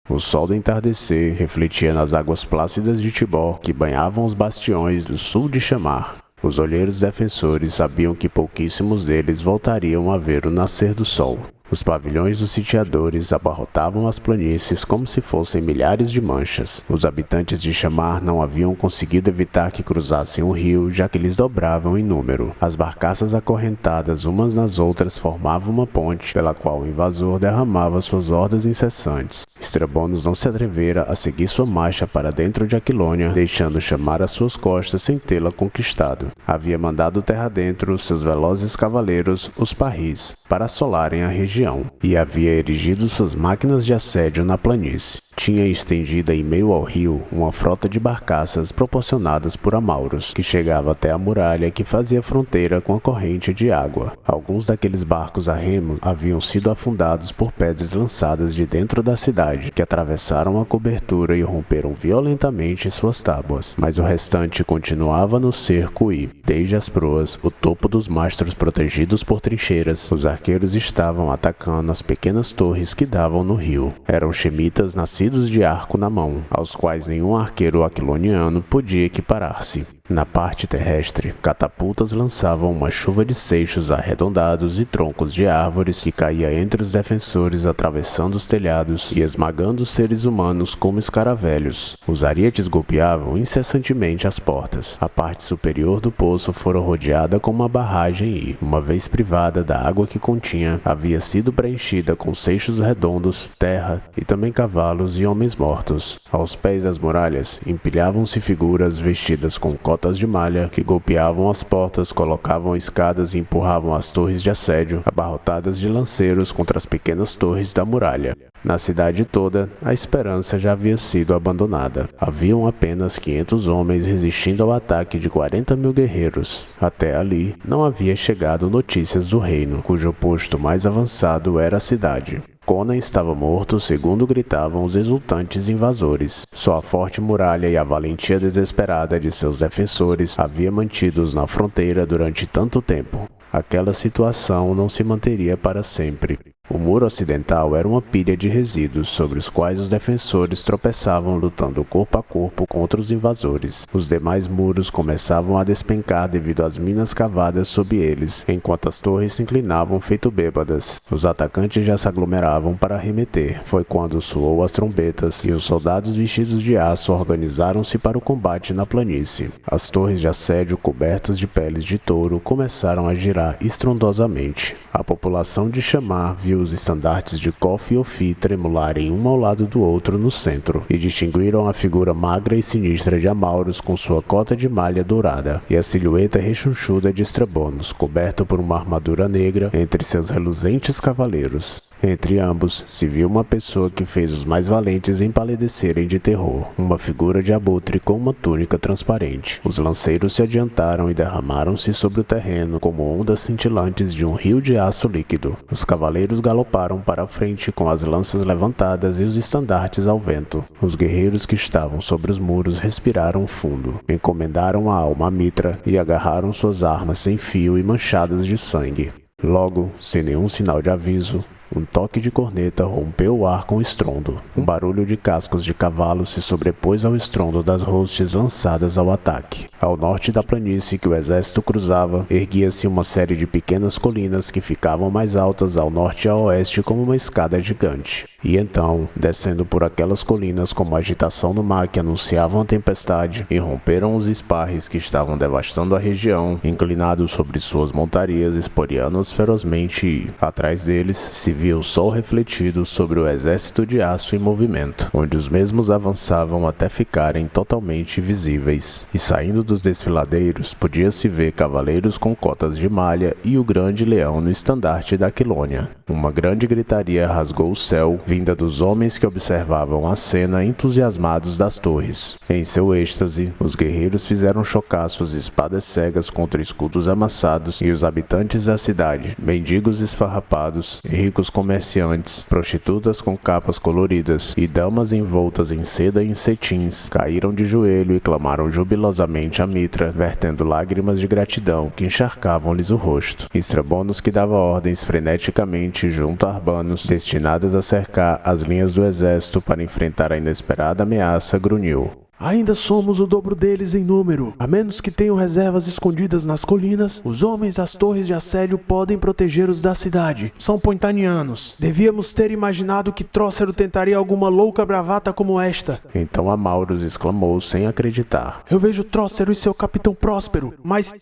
O sol do entardecer refletia nas águas plácidas de Tibó, que banhavam os bastiões do sul de Chamar. Os olheiros defensores sabiam que pouquíssimos deles voltariam a ver o nascer do sol. Os pavilhões dos sitiadores abarrotavam as planícies como se fossem milhares de manchas. Os habitantes de Chamar não haviam conseguido evitar que cruzassem o rio, já que eles dobravam em número. As barcaças acorrentadas umas nas outras formavam uma ponte, pela qual o invasor derramava suas hordas incessantes. Estrabonos não se atrevera a seguir sua marcha para dentro de Aquilônia, deixando Chamar às suas costas sem tê-la conquistado. Havia mandado terra dentro seus velozes cavaleiros, os parris, para assolarem a região. região e havia erigido suas máquinas de assédio na planície. Tinha estendida em meio ao rio uma frota de barcaças proporcionadas por Amauros, que chegava até a muralha que fazia fronteira com a corrente de água. Alguns daqueles barcos a remo haviam sido afundados por pedras lançadas de dentro da cidade, que atravessaram a cobertura e romperam violentamente suas tábuas, mas o restante continuava no cerco e, desde as proas, o topo dos mastros protegidos por trincheiras, os arqueiros estavam atacando as pequenas torres que davam no rio. Eram chemitas nascidos de arco na mão, aos quais nenhum arqueiro aquiloniano podia equiparar-se. Na parte terrestre, catapultas lançavam uma chuva de seixos arredondados e troncos de árvores que caía entre os defensores, atravessando os telhados e esmagando os seres humanos como escaravelhos. Os arietes golpeavam incessantemente as portas. A parte superior do poço fora rodeada com uma barragem e, uma vez privada da água que continha, havia sido preenchida com seixos redondos, terra e também cavalos e homens mortos. Aos pés das muralhas, empilhavam-se figuras vestidas com cotas de malha que golpeavam as portas, colocavam escadas e empurravam as torres de assédio, abarrotadas de lanceiros contra as pequenas torres da muralha. Na cidade toda, a esperança já havia sido abandonada. Haviam apenas 500 homens resistindo ao ataque de 40.000 guerreiros. Até ali, não havia chegado notícias do reino, cujo posto mais avançado era a cidade. Conan estava morto, segundo gritavam os exultantes invasores. Só a forte muralha e a valentia desesperada de seus defensores havia mantido-os na fronteira durante tanto tempo. Aquela situação não se manteria para sempre. O muro ocidental era uma pilha de resíduos sobre os quais os defensores tropeçavam lutando corpo a corpo contra os invasores. Os demais muros começavam a despencar devido às minas cavadas sob eles, enquanto as torres se inclinavam feito bêbadas. Os atacantes já se aglomeravam para arremeter. Foi quando soou as trombetas e os soldados vestidos de aço organizaram-se para o combate na planície. As torres de assédio cobertas de peles de touro começaram a girar estrondosamente. A população de Chamar viu os estandartes de Kof e Ofi tremularem um ao lado do outro no centro, e distinguiram a figura magra e sinistra de Amauros com sua cota de malha dourada, e a silhueta rechonchuda de Estrabonos, coberto por uma armadura negra entre seus reluzentes cavaleiros. Entre ambos, se viu uma pessoa que fez os mais valentes empalidecerem de terror, uma figura de abutre com uma túnica transparente. Os lanceiros se adiantaram e derramaram-se sobre o terreno como ondas cintilantes de um rio de aço líquido. Os cavaleiros galoparam para a frente com as lanças levantadas e os estandartes ao vento. Os guerreiros que estavam sobre os muros respiraram fundo, encomendaram a alma à mitra e agarraram suas armas sem fio e manchadas de sangue. Logo, sem nenhum sinal de aviso, um toque de corneta rompeu o ar com estrondo. Um barulho de cascos de cavalo se sobrepôs ao estrondo das hostes lançadas ao ataque. Ao norte da planície que o exército cruzava, erguia-se uma série de pequenas colinas que ficavam mais altas ao norte e ao oeste como uma escada gigante. E então, descendo por aquelas colinas como a agitação no mar que anunciavam a tempestade, irromperam os esparres que estavam devastando a região, inclinados sobre suas montarias, esporeando-os ferozmente e, atrás deles, se via o sol refletido sobre o exército de aço em movimento, onde os mesmos avançavam até ficarem totalmente visíveis. E saindo dos desfiladeiros, podia-se ver cavaleiros com cotas de malha e o grande leão no estandarte da Aquilônia. Uma grande gritaria rasgou o céu, vinda dos homens que observavam a cena entusiasmados das torres. Em seu êxtase, os guerreiros fizeram chocar suas espadas cegas contra escudos amassados e os habitantes da cidade, mendigos esfarrapados, ricos comerciantes, prostitutas com capas coloridas e damas envoltas em seda e em cetins, caíram de joelho e clamaram jubilosamente a mitra, vertendo lágrimas de gratidão que encharcavam-lhes o rosto. Estrabonos, que dava ordens freneticamente junto a Arbanos, destinadas a cercar as linhas do exército para enfrentar a inesperada ameaça, grunhiu: Ainda somos o dobro deles em número. A menos que tenham reservas escondidas nas colinas, os homens das torres de assédio podem proteger-os da cidade. São pontanianos. Devíamos ter imaginado que Trócero tentaria alguma louca bravata como esta. Então Amauros exclamou sem acreditar: Eu vejo Trócero e seu capitão Próspero, mas...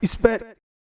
Espere!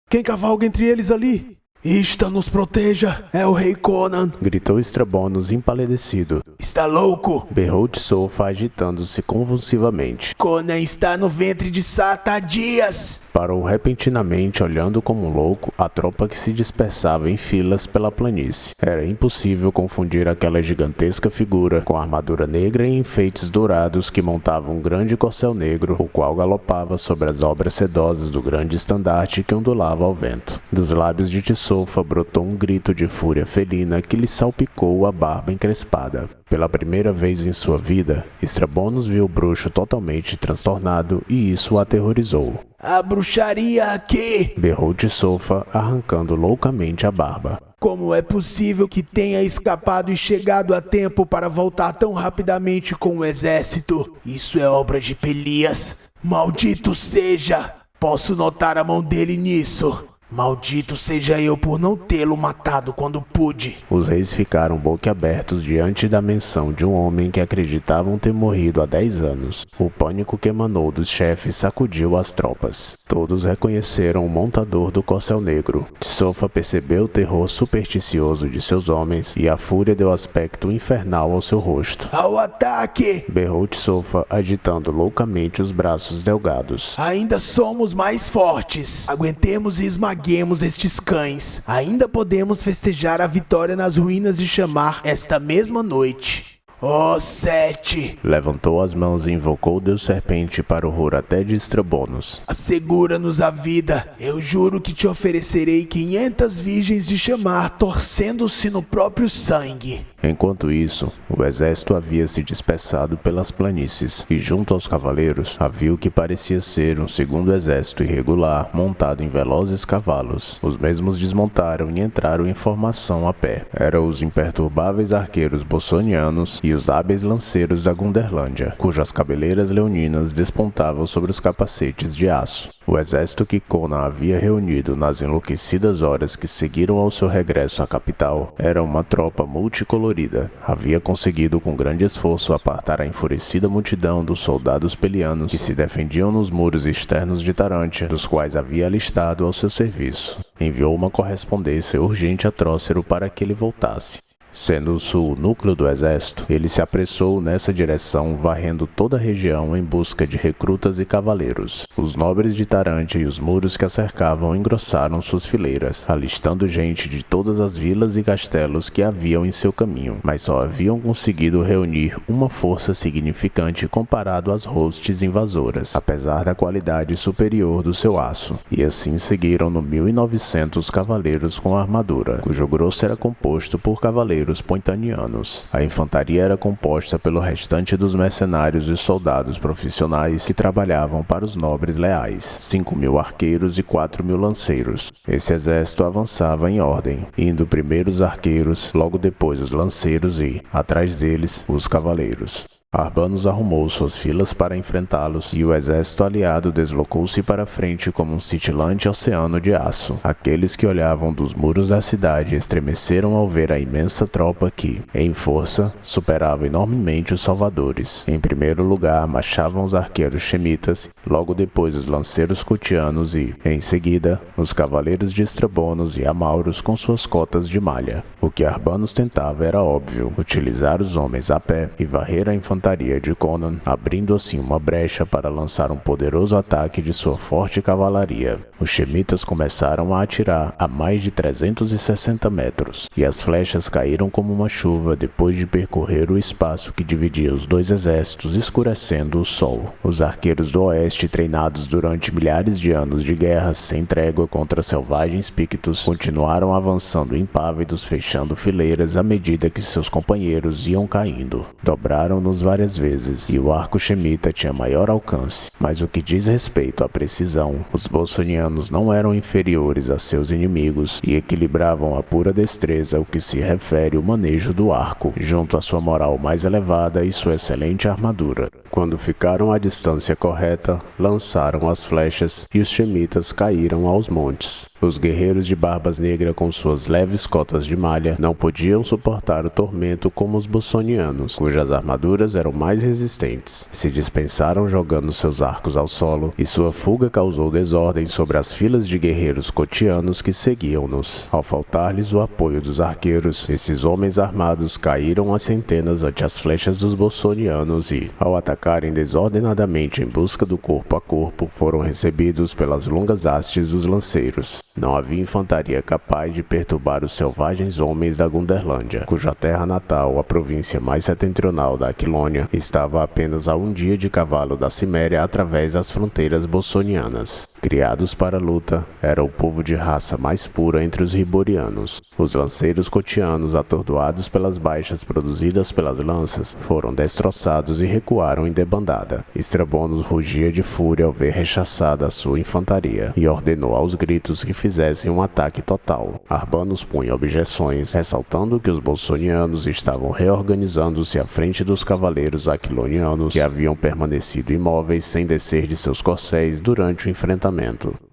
Quem cavalga entre eles ali? Ista nos proteja, é o rei Conan. Gritou Estrabonos empalidecido. Está louco? Berrou Tsofa agitando-se convulsivamente. Conan está no ventre de Sata há dias. Parou repentinamente, olhando como um louco a tropa que se dispersava em filas pela planície. Era impossível confundir aquela gigantesca figura com a armadura negra e enfeites dourados que montava um grande corcel negro, o qual galopava sobre as obras sedosas do grande estandarte que ondulava ao vento. Dos lábios de Tsofa brotou um grito de fúria felina que lhe salpicou a barba encrespada. Pela primeira vez em sua vida, Estrabonos viu o bruxo totalmente transtornado e isso o aterrorizou. A bruxaria aqui! Berrou Tsofa, arrancando loucamente a barba. Como é possível que tenha escapado e chegado a tempo para voltar tão rapidamente com o exército? Isso é obra de Pelias. Maldito seja! Posso notar a mão dele nisso. Maldito seja eu por não tê-lo matado quando pude. Os reis ficaram boquiabertos diante da menção de um homem que acreditavam ter morrido há 10 anos. O pânico que emanou dos chefes sacudiu as tropas. Todos reconheceram o montador do corcel negro. Tsofa percebeu o terror supersticioso de seus homens e a fúria deu aspecto infernal ao seu rosto. Ao ataque! Berrou Tsofa, agitando loucamente os braços delgados. Ainda somos mais fortes. Aguentemos e esmaguemos estes cães. Ainda podemos festejar a vitória nas ruínas de Chamar esta mesma noite. Ó Sete! Levantou as mãos e invocou o Deus Serpente para o horror até de Estrabonos. Assegura-nos a vida. Eu juro que te oferecerei 500 virgens de Chamar, torcendo-se no próprio sangue. Enquanto isso, o exército havia se dispersado pelas planícies, e junto aos cavaleiros havia o que parecia ser um segundo exército irregular, montado em velozes cavalos. Os mesmos desmontaram e entraram em formação a pé. Eram os imperturbáveis arqueiros bossonianos e os hábeis lanceiros da Gunderlândia, cujas cabeleiras leoninas despontavam sobre os capacetes de aço. O exército que Conan havia reunido nas enlouquecidas horas que seguiram ao seu regresso à capital era uma tropa multicolorida. Havia conseguido com grande esforço apartar a enfurecida multidão dos soldados pelianos que se defendiam nos muros externos de Tarantia, dos quais havia alistado ao seu serviço. Enviou uma correspondência urgente a Trócero para que ele voltasse. Sendo o sul o núcleo do exército, ele se apressou nessa direção, varrendo toda a região em busca de recrutas e cavaleiros. Os nobres de Tarantia e os muros que a cercavam engrossaram suas fileiras, alistando gente de todas as vilas e castelos que haviam em seu caminho, mas só haviam conseguido reunir uma força significante comparado às hostes invasoras, apesar da qualidade superior do seu aço. E assim seguiram no 1900 cavaleiros com armadura, cujo grosso era composto por cavaleiros pointanianos. A infantaria era composta pelo restante dos mercenários e soldados profissionais que trabalhavam para os nobres leais, 5.000 arqueiros e 4.000 lanceiros. Esse exército avançava em ordem, indo primeiro os arqueiros, logo depois os lanceiros e, atrás deles, os cavaleiros. Arbanos arrumou suas filas para enfrentá-los, e o exército aliado deslocou-se para a frente como um cintilante oceano de aço. Aqueles que olhavam dos muros da cidade estremeceram ao ver a imensa tropa que, em força, superava enormemente os salvadores. Em primeiro lugar marchavam os arqueiros chemitas, logo depois os lanceiros cutianos e, em seguida, os cavaleiros de Estrabonos e Amauros com suas cotas de malha. O que Arbanos tentava era óbvio: utilizar os homens a pé e varrer a infantaria de Conan, abrindo assim uma brecha para lançar um poderoso ataque de sua forte cavalaria. Os chemitas começaram a atirar a mais de 360 metros, e as flechas caíram como uma chuva depois de percorrer o espaço que dividia os dois exércitos, escurecendo o sol. Os arqueiros do oeste, treinados durante milhares de anos de guerras sem trégua contra selvagens pictos, continuaram avançando impávidos, fechando fileiras à medida que seus companheiros iam caindo. Dobraram-nos várias vezes, e o arco chemita tinha maior alcance, mas o que diz respeito à precisão, os bossonianos não eram inferiores a seus inimigos e equilibravam a pura destreza o que se refere ao manejo do arco, junto à sua moral mais elevada e sua excelente armadura. Quando ficaram à distância correta, lançaram as flechas e os chemitas caíram aos montes. Os guerreiros de barbas negras com suas leves cotas de malha não podiam suportar o tormento como os bossonianos, cujas armaduras eram mais resistentes. Se dispensaram jogando seus arcos ao solo, e sua fuga causou desordem sobre as filas de guerreiros cotianos que seguiam-nos. Ao faltar-lhes o apoio dos arqueiros, esses homens armados caíram a centenas ante as flechas dos bolsonianos e, ao atacarem desordenadamente em busca do corpo a corpo, foram recebidos pelas longas hastes dos lanceiros. Não havia infantaria capaz de perturbar os selvagens homens da Gunderlândia, cuja terra natal, a província mais setentrional da Aquilônia, estava apenas a um dia de cavalo da Ciméria através das fronteiras bolsonianas. Criados para a luta, era o povo de raça mais pura entre os riborianos. Os lanceiros cotianos, atordoados pelas baixas produzidas pelas lanças, foram destroçados e recuaram em debandada. Estrabonos rugia de fúria ao ver rechaçada a sua infantaria e ordenou aos gritos que fizessem um ataque total. Arbanos punha objeções, ressaltando que os bolsonianos estavam reorganizando-se à frente dos cavaleiros aquilonianos que haviam permanecido imóveis sem descer de seus corcéis durante o enfrentamento.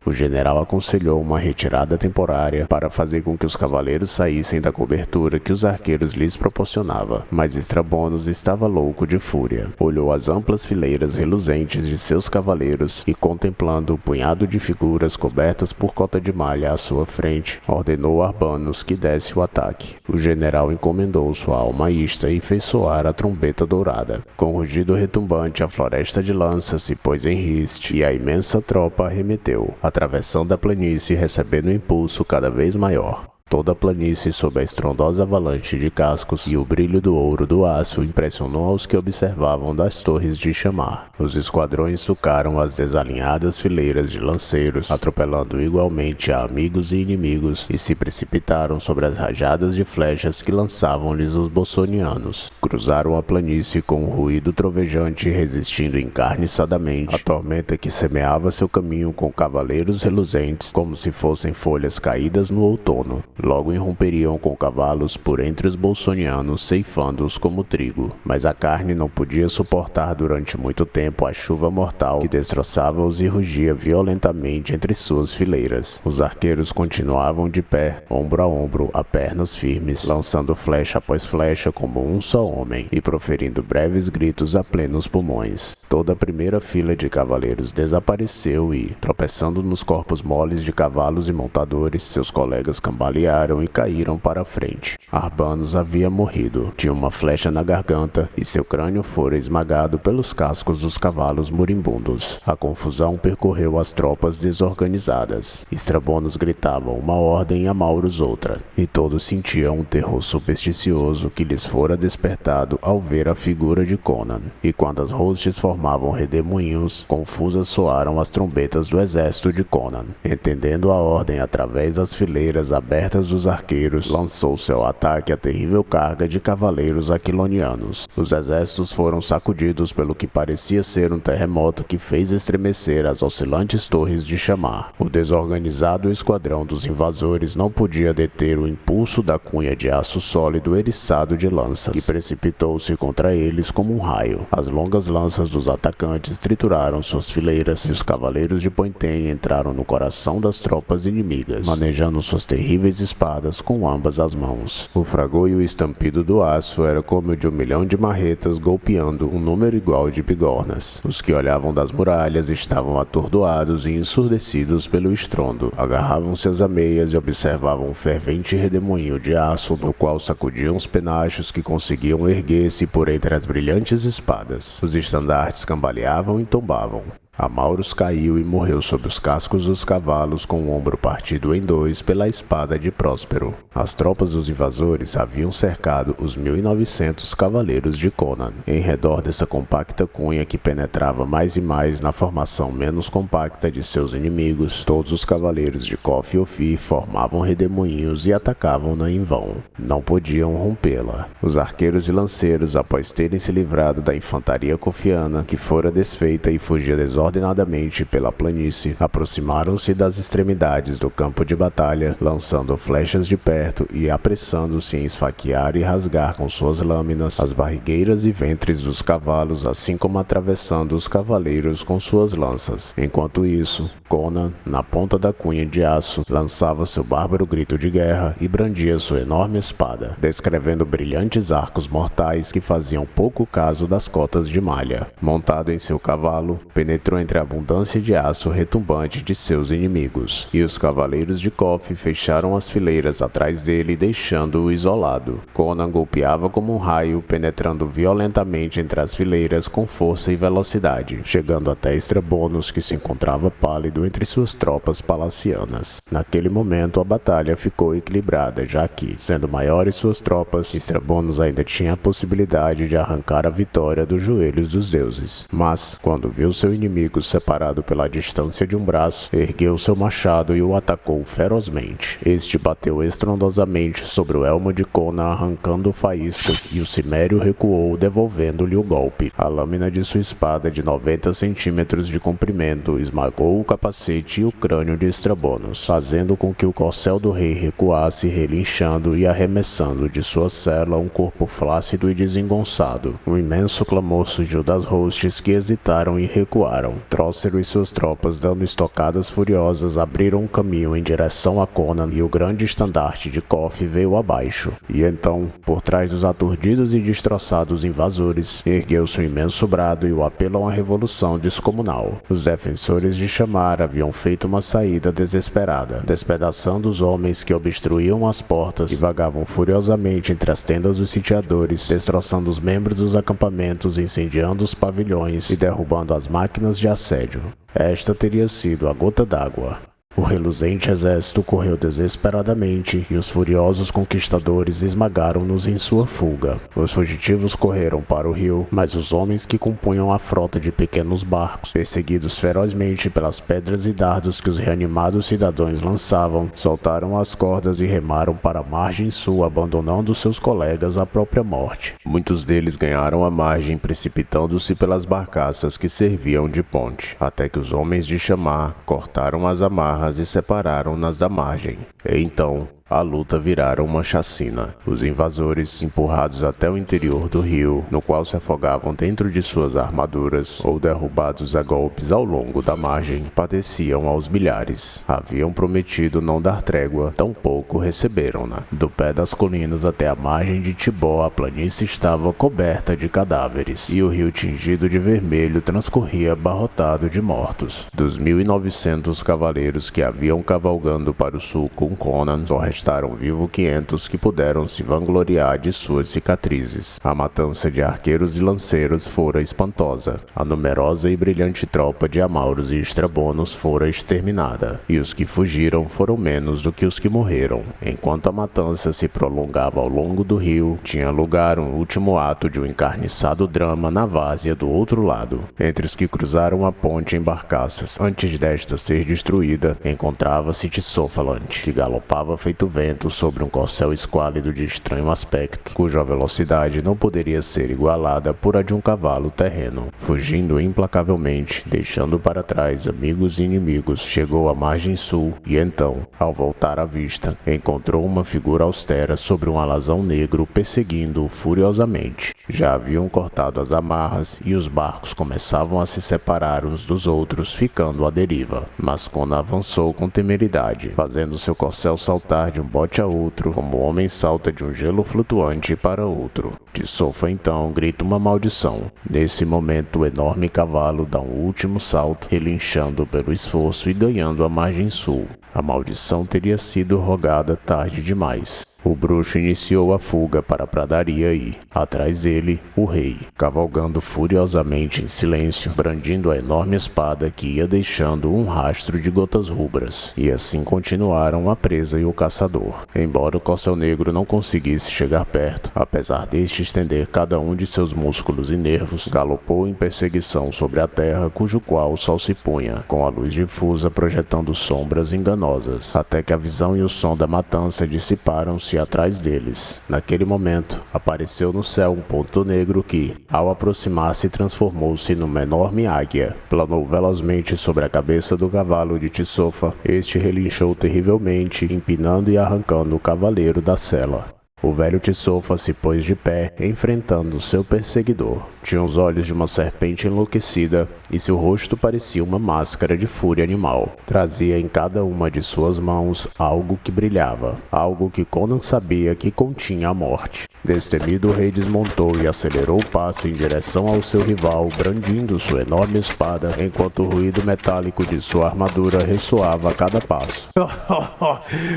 O general aconselhou uma retirada temporária para fazer com que os cavaleiros saíssem da cobertura que os arqueiros lhes proporcionavam, mas Estrabonos estava louco de fúria. Olhou as amplas fileiras reluzentes de seus cavaleiros e, contemplando o punhado de figuras cobertas por cota de malha à sua frente, ordenou a Arbanos que desse o ataque. O general encomendou sua alma ista e fez soar a trombeta dourada. Com rugido retumbante, a floresta de lanças se pôs em riste e a imensa tropa arremeteu, atravessando a planície, recebendo um impulso cada vez maior. Toda a planície sob a estrondosa avalanche de cascos e o brilho do ouro do aço impressionou aos que observavam das torres de Chamar. Os esquadrões sucaram as desalinhadas fileiras de lanceiros, atropelando igualmente a amigos e inimigos, e se precipitaram sobre as rajadas de flechas que lançavam-lhes os bolsonianos. Cruzaram a planície com um ruído trovejante, resistindo encarniçadamente à tormenta que semeava seu caminho com cavaleiros reluzentes, como se fossem folhas caídas no outono. Logo irromperiam com cavalos por entre os bolsonianos, ceifando-os como trigo. Mas a carne não podia suportar durante muito tempo a chuva mortal que destroçava-os e rugia violentamente entre suas fileiras. Os arqueiros continuavam de pé, ombro a ombro, a pernas firmes, lançando flecha após flecha como um só homem e proferindo breves gritos a plenos pulmões. Toda a primeira fila de cavaleiros desapareceu e, tropeçando nos corpos moles de cavalos e montadores, seus colegas cambalearam e caíram para a frente. Arbanos havia morrido, tinha uma flecha na garganta e seu crânio fora esmagado pelos cascos dos cavalos moribundos. A confusão percorreu as tropas desorganizadas. Estrabonos gritavam uma ordem a Maurus outra, e todos sentiam um terror supersticioso que lhes fora despertado ao ver a figura de Conan. E quando as hostes formavam redemoinhos, confusas soaram as trombetas do exército de Conan. Entendendo a ordem através das fileiras abertas dos arqueiros, lançou seu ataque a terrível carga de cavaleiros aquilonianos. Os exércitos foram sacudidos pelo que parecia ser um terremoto que fez estremecer as oscilantes torres de Chamar. O desorganizado esquadrão dos invasores não podia deter o impulso da cunha de aço sólido eriçado de lanças, que precipitou-se contra eles como um raio. As longas lanças dos atacantes trituraram suas fileiras e os cavaleiros de Pointen entraram no coração das tropas inimigas, manejando suas terríveis espadas com ambas as mãos. O fragor e o estampido do aço era como o de 1 milhão de marretas golpeando um número igual de bigornas. Os que olhavam das muralhas estavam atordoados e ensurdecidos pelo estrondo. Agarravam-se às ameias e observavam um fervente redemoinho de aço no qual sacudiam os penachos que conseguiam erguer-se por entre as brilhantes espadas. Os estandartes cambaleavam e tombavam. Amaurus caiu e morreu sob os cascos dos cavalos com o ombro partido em dois pela espada de Próspero. As tropas dos invasores haviam cercado os 1.900 cavaleiros de Conan. Em redor dessa compacta cunha que penetrava mais e mais na formação menos compacta de seus inimigos, todos os cavaleiros de Kof e Ofir formavam redemoinhos e atacavam-na em vão. Não podiam rompê-la. Os arqueiros e lanceiros, após terem se livrado da infantaria cofiana, que fora desfeita e fugia desordenadamente desordenadamente pela planície, aproximaram-se das extremidades do campo de batalha, lançando flechas de perto e apressando-se em esfaquear e rasgar com suas lâminas as barrigueiras e ventres dos cavalos, assim como atravessando os cavaleiros com suas lanças. Enquanto isso, Conan, na ponta da cunha de aço, lançava seu bárbaro grito de guerra e brandia sua enorme espada, descrevendo brilhantes arcos mortais que faziam pouco caso das cotas de malha. Montado em seu cavalo, penetrou entre a abundância de aço retumbante de seus inimigos, e os cavaleiros de Kof fecharam as fileiras atrás dele, deixando-o isolado. Conan golpeava como um raio, penetrando violentamente entre as fileiras com força e velocidade, chegando até Estrabonos, que se encontrava pálido entre suas tropas palacianas. Naquele momento, a batalha ficou equilibrada, já que, sendo maiores suas tropas, Estrabonos ainda tinha a possibilidade de arrancar a vitória dos joelhos dos deuses. Mas, quando viu seu inimigo separado pela distância de um braço, ergueu seu machado e o atacou ferozmente. Este bateu estrondosamente sobre o elmo de Conan, arrancando faíscas, e o cimério recuou, devolvendo-lhe o golpe. A lâmina de sua espada de 90 centímetros de comprimento esmagou o capacete e o crânio de Estrabonos, fazendo com que o corcel do rei recuasse, relinchando e arremessando de sua cela um corpo flácido e desengonçado. Um imenso clamor surgiu das hostes, que hesitaram e recuaram. Trócero e suas tropas, dando estocadas furiosas, abriram um caminho em direção a Conan, e o grande estandarte de Kof veio abaixo. E então, por trás dos aturdidos e destroçados invasores, ergueu-se um imenso brado e o apelo a uma revolução descomunal. Os defensores de Shamar haviam feito uma saída desesperada, despedaçando os homens que obstruíam as portas e vagavam furiosamente entre as tendas dos sitiadores, destroçando os membros dos acampamentos, incendiando os pavilhões e derrubando as máquinas de assédio. Esta teria sido a gota d'água. O reluzente exército correu desesperadamente e os furiosos conquistadores esmagaram-nos em sua fuga. Os fugitivos correram para o rio, mas os homens que compunham a frota de pequenos barcos, perseguidos ferozmente pelas pedras e dardos que os reanimados cidadãos lançavam, soltaram as cordas e remaram para a margem sul, abandonando seus colegas à própria morte. Muitos deles ganharam a margem, precipitando-se pelas barcaças que serviam de ponte, até que os homens de Shamar cortaram as amarras e separaram-nas da margem. E então, a luta virara uma chacina. Os invasores, empurrados até o interior do rio, no qual se afogavam dentro de suas armaduras, ou derrubados a golpes ao longo da margem, padeciam aos milhares. Haviam prometido não dar trégua, tampouco receberam-na. Do pé das colinas até a margem de Tibó, a planície estava coberta de cadáveres, e o rio tingido de vermelho transcorria abarrotado de mortos. Dos 1.900 cavaleiros que haviam cavalgando para o sul com Conan, só restaram vivos 500 que puderam se vangloriar de suas cicatrizes. A matança de arqueiros e lanceiros fora espantosa. A numerosa e brilhante tropa de Amauros e Estrabonos fora exterminada, e os que fugiram foram menos do que os que morreram. Enquanto a matança se prolongava ao longo do rio, tinha lugar um último ato de um encarniçado drama na várzea do outro lado. Entre os que cruzaram a ponte em barcaças, antes desta ser destruída, encontrava-se Tissofalante, que galopava feito vento sobre um corcel esquálido de estranho aspecto, cuja velocidade não poderia ser igualada por a de um cavalo terreno. Fugindo implacavelmente, deixando para trás amigos e inimigos, chegou à margem sul e então, ao voltar à vista, encontrou uma figura austera sobre um alazão negro perseguindo-o furiosamente. Já haviam cortado as amarras e os barcos começavam a se separar uns dos outros, ficando à deriva. Mas Conan avançou com temeridade, fazendo seu corcel saltar de um bote a outro, como o homem salta de um gelo flutuante para outro. Tissofa então grita uma maldição. Nesse momento, o enorme cavalo dá um último salto, relinchando pelo esforço e ganhando a margem sul. A maldição teria sido rogada tarde demais. O bruxo iniciou a fuga para a pradaria e, atrás dele, o rei, cavalgando furiosamente em silêncio, brandindo a enorme espada que ia deixando um rastro de gotas rubras. E assim continuaram a presa e o caçador. Embora o corcel negro não conseguisse chegar perto, apesar deste estender cada um de seus músculos e nervos, galopou em perseguição sobre a terra, cujo qual o sol se punha, com a luz difusa projetando sombras enganosas, até que a visão e o som da matança dissiparam-se lançou-se atrás deles. Naquele momento, apareceu no céu um ponto negro que, ao aproximar-se, transformou-se numa enorme águia. Planou velozmente sobre a cabeça do cavalo de Tiçofa. Este relinchou terrivelmente, empinando e arrancando o cavaleiro da sela. O velho Tiçofa se pôs de pé, enfrentando seu perseguidor. Tinha os olhos de uma serpente enlouquecida e seu rosto parecia uma máscara de fúria animal. Trazia em cada uma de suas mãos algo que brilhava, algo que Conan sabia que continha a morte. Destemido, o rei desmontou e acelerou o passo em direção ao seu rival, brandindo sua enorme espada, enquanto o ruído metálico de sua armadura ressoava a cada passo.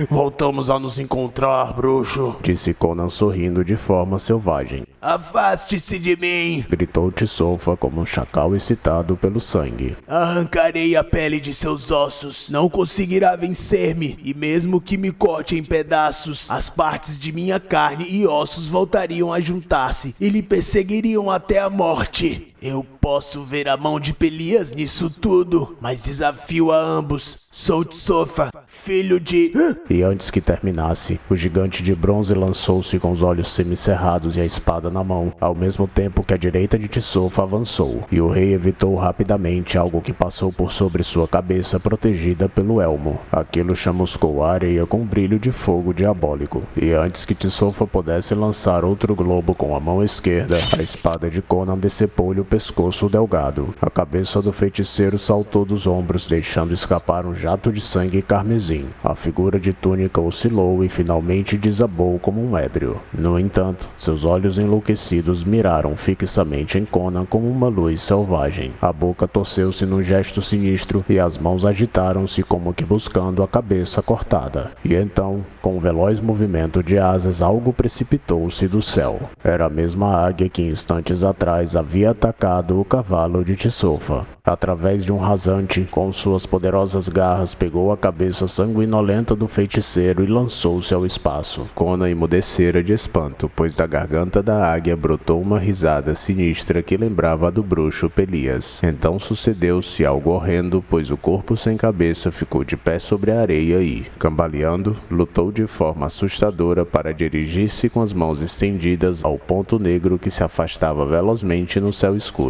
Voltamos a nos encontrar, bruxo, disse Conan sorrindo de forma selvagem. Afaste-se de mim! Gritou Tiçofa como um chacal excitado pelo sangue. Arrancarei a pele de seus ossos. Não conseguirá vencer-me. E mesmo que me corte em pedaços, as partes de minha carne e ossos voltariam a juntar-se e lhe perseguiriam até a morte. Eu posso ver a mão de Pelias nisso tudo, mas desafio a ambos. Sou Tiçofa, filho de... E antes que terminasse, o gigante de bronze lançou-se com os olhos semicerrados e a espada na mão, ao mesmo tempo que a direita de Tiçofa avançou, e o rei evitou rapidamente algo que passou por sobre sua cabeça protegida pelo elmo. Aquilo chamuscou a areia com um brilho de fogo diabólico, e antes que Tiçofa pudesse lançar outro globo com a mão esquerda, a espada de Conan decepou-lhe o pescoço delgado. A cabeça do feiticeiro saltou dos ombros, deixando escapar um jato de sangue carmesim. A figura de túnica oscilou e finalmente desabou como um ébrio. No entanto, seus olhos enlouquecidos miraram fixamente em Conan como uma luz selvagem. A boca torceu-se num gesto sinistro e as mãos agitaram-se como que buscando a cabeça cortada. E então, com um veloz movimento de asas, algo precipitou-se do céu. Era a mesma águia que instantes atrás havia atacado o cavalo de Tiçofa. Através de um rasante, com suas poderosas garras, pegou a cabeça sanguinolenta do feiticeiro e lançou-se ao espaço. Conan emudecera de espanto, pois da garganta da águia brotou uma risada sinistra que lembrava a do bruxo Pelias. Então sucedeu-se algo horrendo, pois o corpo sem cabeça ficou de pé sobre a areia e, cambaleando, lutou de forma assustadora para dirigir-se com as mãos estendidas ao ponto negro que se afastava velozmente no céu escuro.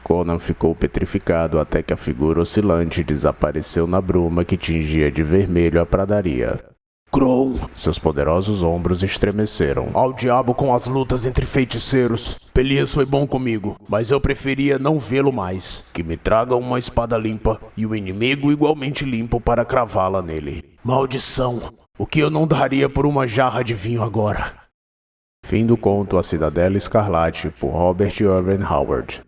Conan ficou petrificado até que a figura oscilante desapareceu na bruma que tingia de vermelho a pradaria. Kron! Seus poderosos ombros estremeceram. Ao diabo com as lutas entre feiticeiros. Pelias foi bom comigo, mas eu preferia não vê-lo mais. Que me traga uma espada limpa e o inimigo igualmente limpo para cravá-la nele. Maldição! O que eu não daria por uma jarra de vinho agora? Fim do conto A Cidadela Escarlate, por Robert Irving Howard.